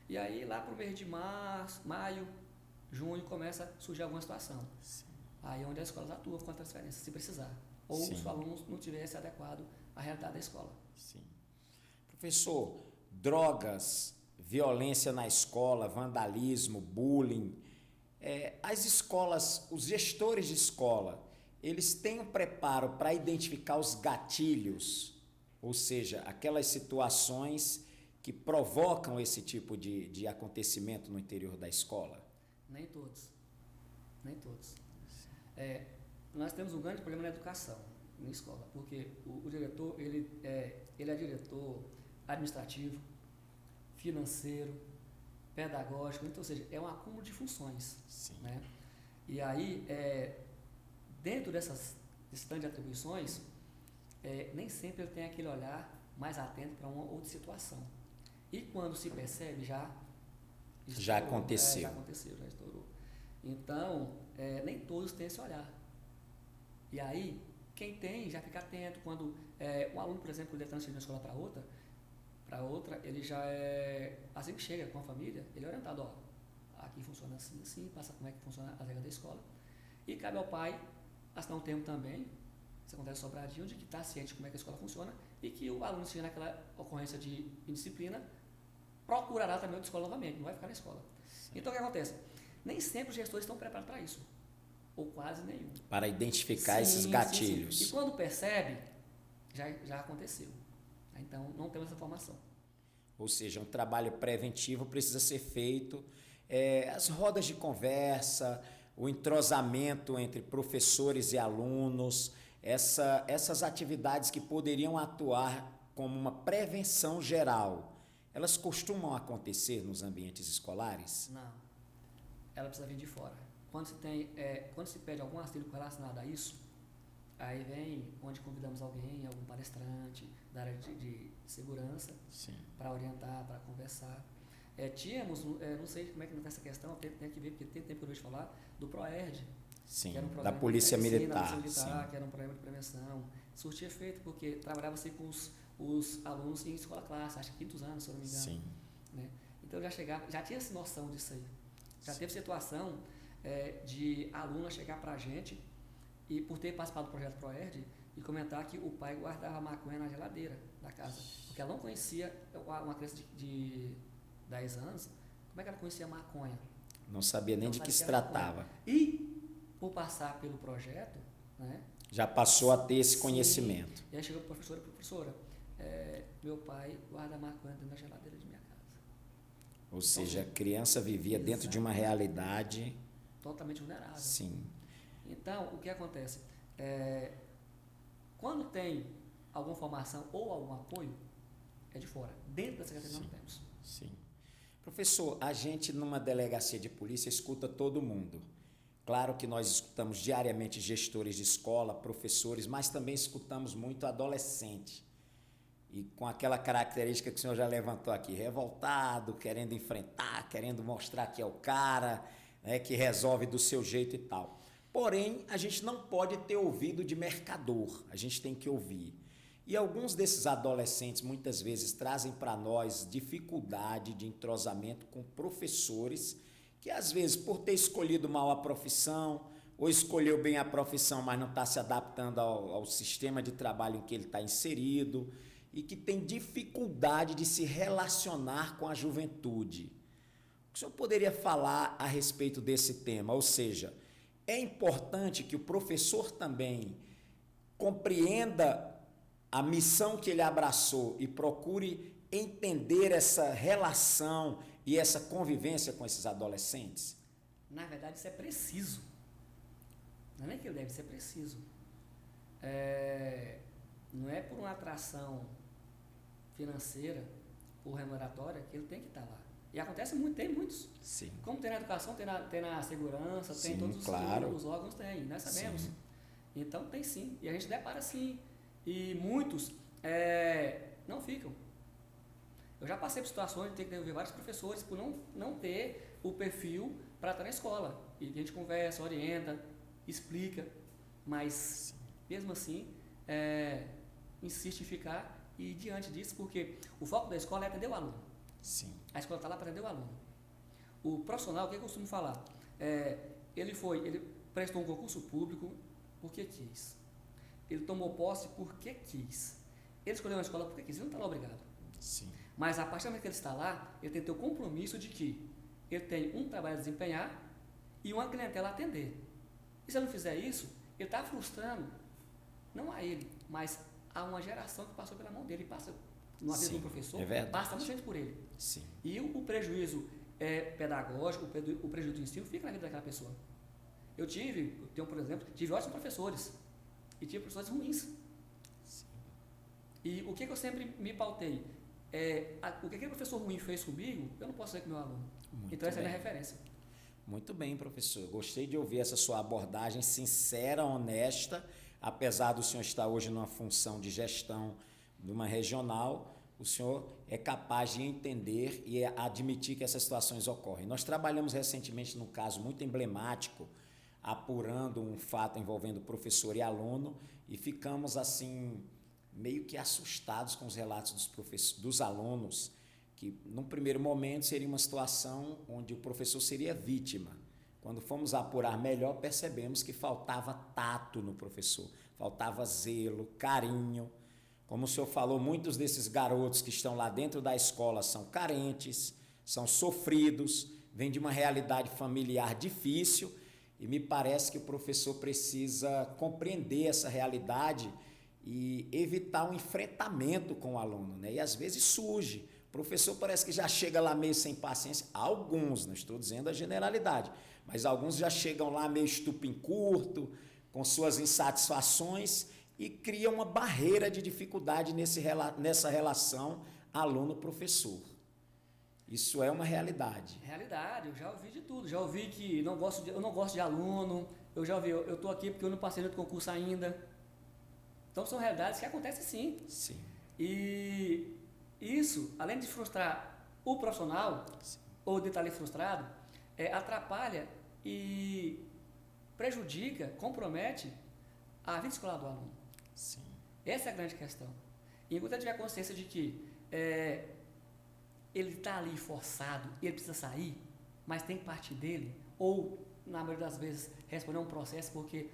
Speaker 2: e aí lá para o mês de maio, junho, começa a surgir alguma situação.
Speaker 1: Sim.
Speaker 2: Aí é onde as escolas atuam com a transferência, se precisar, ou
Speaker 1: Sim.
Speaker 2: se o aluno não tivesse adequado à realidade da escola.
Speaker 1: Sim. Professor, drogas, violência na escola, vandalismo, bullying, as escolas, os gestores de escola, eles têm um preparo para identificar os gatilhos, ou seja, aquelas situações que provocam esse tipo de acontecimento no interior da escola?
Speaker 2: Nem todos. Nem todos. Nós temos um grande problema na educação, na escola, porque o diretor, ele é diretor administrativo, financeiro, pedagógico, então, ou seja, é um acúmulo de funções.
Speaker 1: Sim.
Speaker 2: Né? E aí, dentro desse tanto de atribuições, nem sempre ele tem aquele olhar mais atento para uma outra situação. E quando se percebe, já
Speaker 1: aconteceu.
Speaker 2: Já aconteceu, já estourou. Então, nem todos têm esse olhar. E aí, quem tem já fica atento quando um aluno, por exemplo, ele é transferido de uma escola para outra, ele já assim que chega com a família, ele é orientado, aqui funciona assim, assim, passa como é que funciona a regra da escola. E cabe ao pai assinar um termo também, isso acontece Sobradinho, de que está ciente de como é que a escola funciona e que o aluno, se naquela ocorrência de indisciplina, procurará também outra escola novamente, não vai ficar na escola. Sim. Então, o que acontece? Nem sempre os gestores estão preparados para isso, ou quase nenhum.
Speaker 1: Para identificar esses gatilhos.
Speaker 2: Sim. E quando percebe, já aconteceu. Então, não temos essa informação.
Speaker 1: Ou seja, um trabalho preventivo precisa ser feito. As rodas de conversa, o entrosamento entre professores e alunos, essas atividades que poderiam atuar como uma prevenção geral, elas costumam acontecer nos ambientes escolares?
Speaker 2: Não, ela precisa vir de fora. Quando se pede algum auxílio relacionado a isso, aí vem onde convidamos alguém, algum palestrante da área de segurança, para orientar, para conversar. Tínhamos, não sei como é que não está essa questão, tem que ver, porque tem tempo que eu vejo falar, do PROERD.
Speaker 1: Sim,
Speaker 2: que era um
Speaker 1: da
Speaker 2: programa
Speaker 1: Polícia Militar.
Speaker 2: Que era um programa de prevenção. Surtia efeito, porque trabalhava-se com os alunos em escola classe, acho que quintos anos, se eu não me engano.
Speaker 1: Sim.
Speaker 2: Né? Então já tinha essa noção disso aí. Já teve situação de aluna chegar para a gente e por ter participado do projeto PROERD e comentar que o pai guardava maconha na geladeira da casa, porque ela não conhecia uma criança de 10 anos, como é que ela conhecia maconha?
Speaker 1: Não sabia nem de que se tratava.
Speaker 2: E, por passar pelo projeto, né,
Speaker 1: já passou a ter esse conhecimento.
Speaker 2: E aí chegou para a professora, meu pai guarda maconha dentro da geladeira de minha casa.
Speaker 1: Ou seja, a criança vivia dentro de uma realidade
Speaker 2: totalmente vulnerável.
Speaker 1: Sim.
Speaker 2: Então, o que acontece? Quando tem alguma formação ou algum apoio, é de fora. Dentro da secretaria não temos.
Speaker 1: Sim. Professor, a gente numa delegacia de polícia escuta todo mundo. Claro que nós escutamos diariamente gestores de escola, professores, mas também escutamos muito adolescente. E com aquela característica que o senhor já levantou aqui, revoltado, querendo enfrentar, querendo mostrar que é o cara, né, que resolve do seu jeito e tal. Porém, a gente não pode ter ouvido de mercador, a gente tem que ouvir. E alguns desses adolescentes muitas vezes trazem para nós dificuldade de entrosamento com professores que às vezes por ter escolhido mal a profissão ou escolheu bem a profissão, mas não está se adaptando ao sistema de trabalho em que ele está inserido e que tem dificuldade de se relacionar com a juventude. O senhor poderia falar a respeito desse tema? Ou seja, é importante que o professor também compreenda a missão que ele abraçou e procure entender essa relação e essa convivência com esses adolescentes?
Speaker 2: Na verdade, isso é preciso. Não é nem que ele deve, isso é preciso. Não é por uma atração financeira ou remuneratória que ele tem que estar lá. E acontece muito, tem muitos.
Speaker 1: Sim.
Speaker 2: Como tem na educação, tem na segurança,
Speaker 1: sim,
Speaker 2: tem todos
Speaker 1: claro.
Speaker 2: os órgãos, tem, nós sabemos.
Speaker 1: Sim.
Speaker 2: Então tem sim, e a gente depara sim. E muitos não ficam. Eu já passei por situações de ter que devolver vários professores por não ter o perfil para estar na escola. E a gente conversa, orienta, explica, mas mesmo assim insiste em ficar e diante disso, porque o foco da escola é atender o aluno.
Speaker 1: Sim.
Speaker 2: A escola está lá para atender o aluno. O profissional, o que eu costumo falar? Ele prestou um concurso público porque quis. Ele tomou posse porque quis. Ele escolheu uma escola porque quis. Ele não está lá obrigado.
Speaker 1: Sim.
Speaker 2: Mas a partir do momento que ele está lá, ele tem que ter o compromisso de que ele tem um trabalho a desempenhar e uma clientela a atender. E se ele não fizer isso, ele está frustrando, não a ele, mas a uma geração que passou pela mão dele. Passa, no aviso do professor, passa muita gente por ele.
Speaker 1: Sim.
Speaker 2: E o prejuízo pedagógico, o prejuízo do ensino fica na vida daquela pessoa. Eu tenho, por exemplo, tive ótimos professores e tive professores ruins.
Speaker 1: Sim.
Speaker 2: E o que eu sempre me pautei? O que aquele professor ruim fez comigo, eu não posso fazer com o meu aluno.
Speaker 1: Muito
Speaker 2: então essa
Speaker 1: bem.
Speaker 2: é a minha referência.
Speaker 1: Muito bem, professor. Gostei de ouvir essa sua abordagem sincera, honesta. Apesar do senhor estar hoje numa função de gestão de uma regional, o senhor é capaz de entender e admitir que essas situações ocorrem. Nós trabalhamos recentemente num caso muito emblemático, apurando um fato envolvendo professor e aluno, e ficamos assim meio que assustados com os relatos dos alunos, que num primeiro momento seria uma situação onde o professor seria vítima. Quando fomos apurar melhor, percebemos que faltava tato no professor, faltava zelo, carinho. Como o senhor falou, muitos desses garotos que estão lá dentro da escola são carentes, são sofridos, vêm de uma realidade familiar difícil, e me parece que o professor precisa compreender essa realidade e evitar um enfrentamento com o aluno, né? E às vezes surge O professor parece que já chega lá meio sem paciência. Alguns, não estou dizendo a generalidade, mas alguns já chegam lá meio estupim curto, com suas insatisfações e cria uma barreira de dificuldade nessa relação aluno-professor. Isso é uma realidade.
Speaker 2: Realidade, eu já ouvi de tudo. Já ouvi que eu não gosto de aluno, eu já ouvi, eu estou aqui porque eu não passei no concurso ainda. Então são realidades que acontecem sim.
Speaker 1: Sim.
Speaker 2: E isso, além de frustrar o profissional, sim, ou de estar ali frustrado, atrapalha e prejudica, compromete a vida escolar do aluno.
Speaker 1: Sim.
Speaker 2: Essa é a grande questão. E enquanto ele tiver consciência de que ele está ali forçado, ele precisa sair, mas tem que partir dele, ou, na maioria das vezes, responder a um processo, porque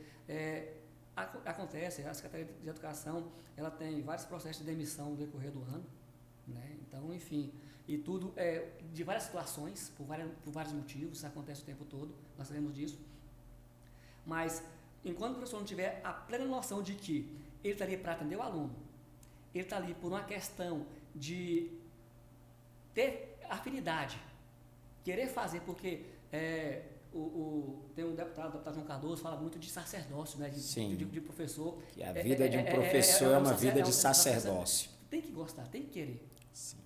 Speaker 2: acontece, a Secretaria de Educação, ela tem vários processos de demissão no decorrer do ano, né? Então, enfim, e tudo de várias situações, por vários motivos, isso acontece o tempo todo, nós sabemos disso, mas enquanto o professor não tiver a plena noção de que ele está ali para atender o aluno, ele está ali por uma questão de ter afinidade, querer fazer, porque tem um deputado, o deputado João Cardoso, fala muito de sacerdócio, né? De professor.
Speaker 1: Que a vida de um professor é uma vida de sacerdócio.
Speaker 2: Tem que gostar, tem que querer.
Speaker 1: Sim.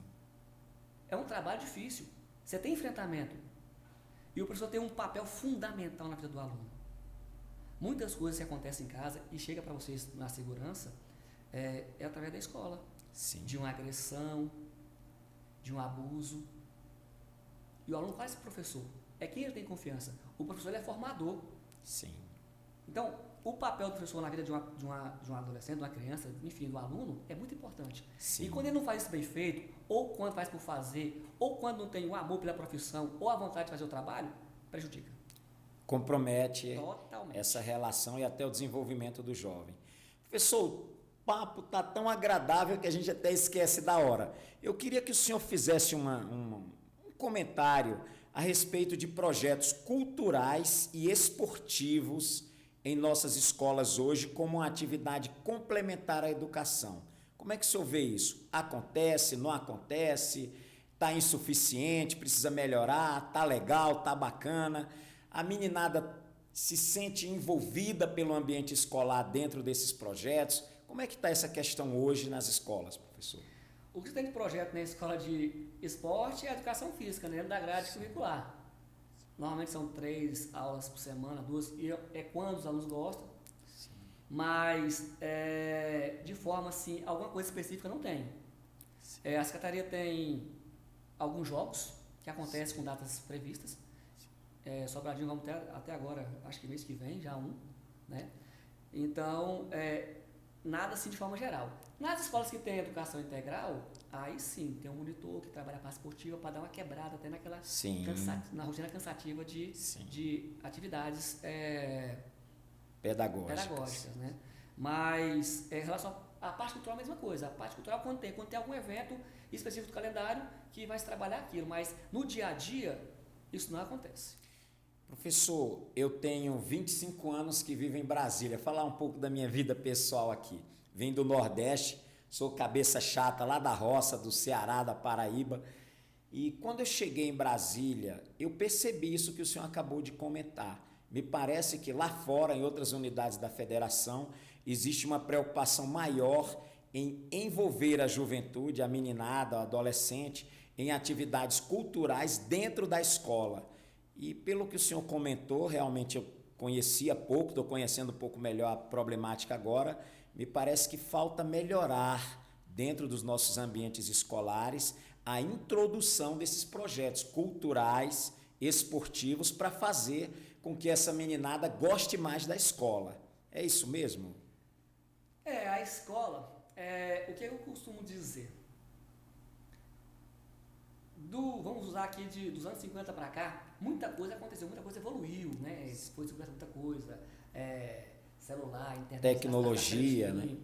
Speaker 2: É um trabalho difícil. Você tem enfrentamento. E o professor tem um papel fundamental na vida do aluno. Muitas coisas que acontecem em casa e chega para vocês na segurança através da escola.
Speaker 1: Sim. De
Speaker 2: uma agressão, de um abuso. E o aluno faz esse professor. É quem ele tem confiança. O professor ele é formador.
Speaker 1: Sim.
Speaker 2: Então, o papel do professor na vida de um adolescente, de uma criança, enfim, do aluno, é muito importante.
Speaker 1: Sim.
Speaker 2: E quando ele não faz isso bem feito, ou quando faz por fazer, ou quando não tem o amor pela profissão, ou a vontade de fazer o trabalho, prejudica.
Speaker 1: Compromete
Speaker 2: totalmente
Speaker 1: essa relação e até o desenvolvimento do jovem. Professor, o papo está tão agradável que a gente até esquece da hora. Eu queria que o senhor fizesse um comentário a respeito de projetos culturais e esportivos em nossas escolas hoje como uma atividade complementar à educação. Como é que o senhor vê isso? Acontece, não acontece? Está insuficiente, precisa melhorar? Está legal, está bacana? A meninada se sente envolvida pelo ambiente escolar dentro desses projetos? Como é que está essa questão hoje nas escolas, professor?
Speaker 2: O que tem de projeto na escola de esporte é a educação física, dentro da grade curricular. Normalmente são 3 aulas por semana, 2, e é quando os alunos gostam. Sim. Mas, de forma assim, alguma coisa específica não tem. A Secretaria tem alguns jogos que acontecem com datas previstas. Sobradinho vamos ter até agora, acho que mês que vem, já né? Então, nada assim de forma geral. Nas escolas que tem educação integral, aí sim, tem um monitor que trabalha a parte esportiva para dar uma quebrada até naquela na rotina cansativa de atividades pedagógicas, né? Mas em relação à parte cultural, a mesma coisa. A parte cultural, quando tem algum evento específico do calendário que vai se trabalhar aquilo, mas no dia a dia, isso não acontece.
Speaker 1: Professor, eu tenho 25 anos que vivo em Brasília. Falar um pouco da minha vida pessoal aqui. Vim do Nordeste, sou cabeça chata lá da roça, do Ceará, da Paraíba. E quando eu cheguei em Brasília, eu percebi isso que o senhor acabou de comentar. Me parece que lá fora, em outras unidades da federação, existe uma preocupação maior em envolver a juventude, a meninada, o adolescente, em atividades culturais dentro da escola. E pelo que o senhor comentou, realmente eu conhecia pouco, estou conhecendo um pouco melhor a problemática agora, me parece que falta melhorar dentro dos nossos ambientes escolares a introdução desses projetos culturais, esportivos, para fazer com que essa meninada goste mais da escola. É isso mesmo?
Speaker 2: A escola, o que eu costumo dizer? Vamos usar aqui dos anos 50 para cá, muita coisa aconteceu, muita coisa evoluiu, né? Foi descoberta muita coisa, celular, internet,
Speaker 1: tecnologia, né?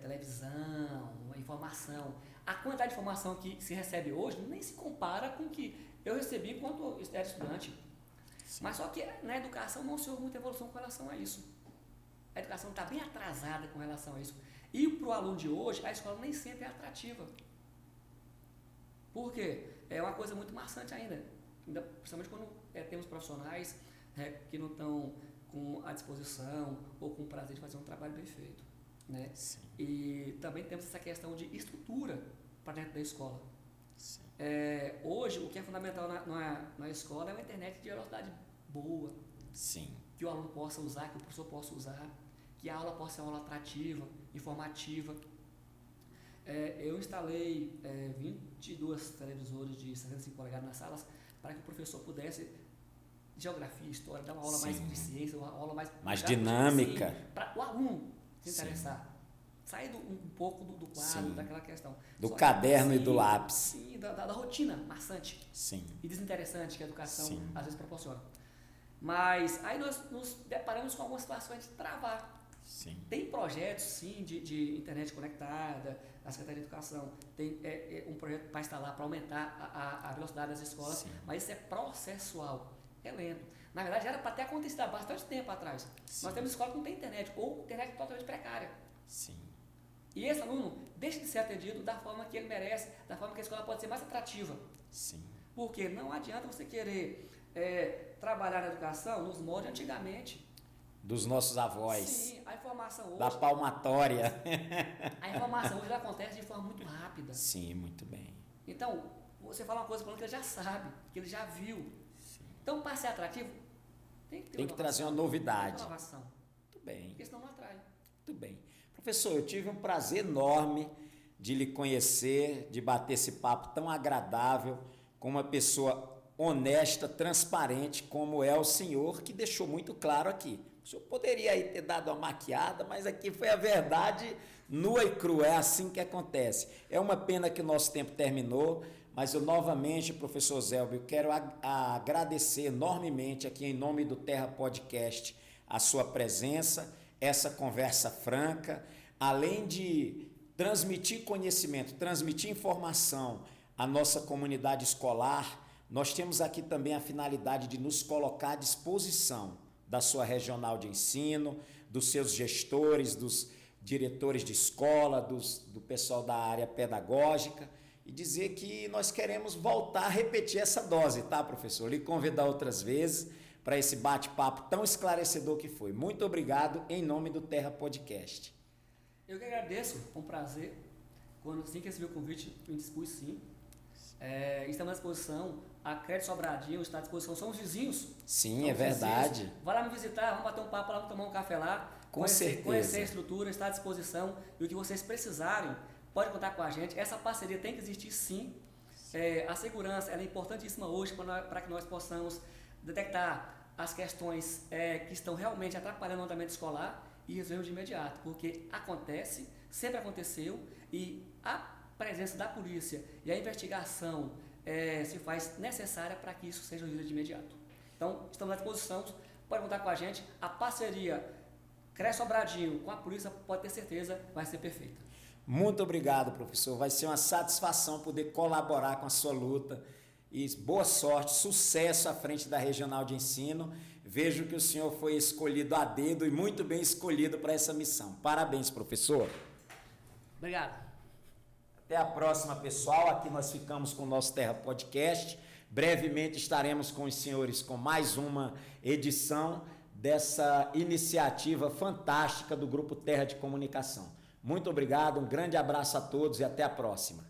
Speaker 2: Televisão, informação. A quantidade de informação que se recebe hoje nem se compara com o que eu recebi enquanto era estudante. Sim. Mas só que na educação não se houve muita evolução com relação a isso. A educação está bem atrasada com relação a isso. E para o aluno de hoje, a escola nem sempre é atrativa. Por quê? É uma coisa muito maçante ainda principalmente quando temos profissionais que não estão com a disposição ou com o prazer de fazer um trabalho bem feito. Né? E também temos essa questão de estrutura para dentro da escola. Hoje, o que é fundamental na escola é uma internet de velocidade boa, que o aluno possa usar, que o professor possa usar, que a aula possa ser uma aula atrativa, informativa. Eu instalei 22 televisores de 65 polegadas nas salas para que o professor pudesse geografia, história, dar uma aula mais de ciência, uma aula mais
Speaker 1: dinâmica.
Speaker 2: Para o aluno se interessar. Sair um pouco do quadro, daquela questão.
Speaker 1: Do caderno e do lápis.
Speaker 2: Sim, da rotina maçante e desinteressante que a educação às vezes proporciona. Mas aí nós nos deparamos com algumas situações de travar. Tem projetos, sim, de internet conectada, a Secretaria de Educação tem um projeto para instalar, para aumentar a velocidade das escolas, mas isso é processual, é lento. Na verdade, era para ter acontecido há bastante tempo atrás. Nós temos escola que não tem internet, ou internet totalmente precária. E esse aluno deixa de ser atendido da forma que ele merece, da forma que a escola pode ser mais atrativa. Porque não adianta você querer trabalhar na educação nos moldes antigamente.
Speaker 1: Dos nossos avós.
Speaker 2: Sim, a informação hoje...
Speaker 1: Da palmatória.
Speaker 2: A informação hoje acontece de forma muito rápida.
Speaker 1: Sim, muito bem.
Speaker 2: Então, você fala uma coisa para ele que ele já sabe, que ele já viu. Então, para ser atrativo, tem que
Speaker 1: trazer uma novidade.
Speaker 2: Inovação.
Speaker 1: Muito bem.
Speaker 2: Porque senão não atrai.
Speaker 1: Muito bem. Professor, eu tive um prazer enorme de lhe conhecer, de bater esse papo tão agradável com uma pessoa honesta, transparente, como é o senhor, que deixou muito claro aqui. O senhor poderia aí ter dado uma maquiada, mas aqui foi a verdade nua e crua, é assim que acontece. É uma pena que o nosso tempo terminou, mas eu novamente, professor Zélbio, quero agradecer enormemente aqui em nome do Terra Podcast a sua presença, essa conversa franca, além de transmitir conhecimento, transmitir informação à nossa comunidade escolar. Nós temos aqui também a finalidade de nos colocar à disposição da sua regional de ensino, dos seus gestores, dos diretores de escola, do pessoal da área pedagógica, e dizer que nós queremos voltar a repetir essa dose, tá, professor? Lhe convidar outras vezes para esse bate-papo tão esclarecedor que foi. Muito obrigado em nome do Terra Podcast.
Speaker 2: Eu que agradeço, foi um prazer. Quando assim que recebi o convite, me dispus sim. Estamos à disposição. A Crédito Sobradinho está à disposição. São os vizinhos.
Speaker 1: Sim, é verdade.
Speaker 2: Vizinhos. Vai lá me visitar, vamos bater um papo lá, vamos tomar um café lá.
Speaker 1: Com certeza.
Speaker 2: Conhecer a estrutura, está à disposição. E o que vocês precisarem, pode contar com a gente. Essa parceria tem que existir sim. A segurança ela é importantíssima hoje para que nós possamos detectar as questões que estão realmente atrapalhando o andamento escolar e resolver de imediato. Porque acontece, sempre aconteceu, e a presença da polícia e a investigação se faz necessária para que isso seja resolvido de imediato. Então, estamos à disposição, pode contar com a gente. A parceria Crédito Sobradinho com a polícia, pode ter certeza, vai ser perfeita.
Speaker 1: Muito obrigado, professor. Vai ser uma satisfação poder colaborar com a sua luta. E boa sorte, sucesso à frente da Regional de Ensino. Vejo que o senhor foi escolhido a dedo e muito bem escolhido para essa missão. Parabéns, professor.
Speaker 2: Obrigado.
Speaker 1: Até a próxima, pessoal. Aqui nós ficamos com o nosso Terra Podcast. Brevemente estaremos com os senhores com mais uma edição dessa iniciativa fantástica do Grupo Terra de Comunicação. Muito obrigado, um grande abraço a todos e até a próxima.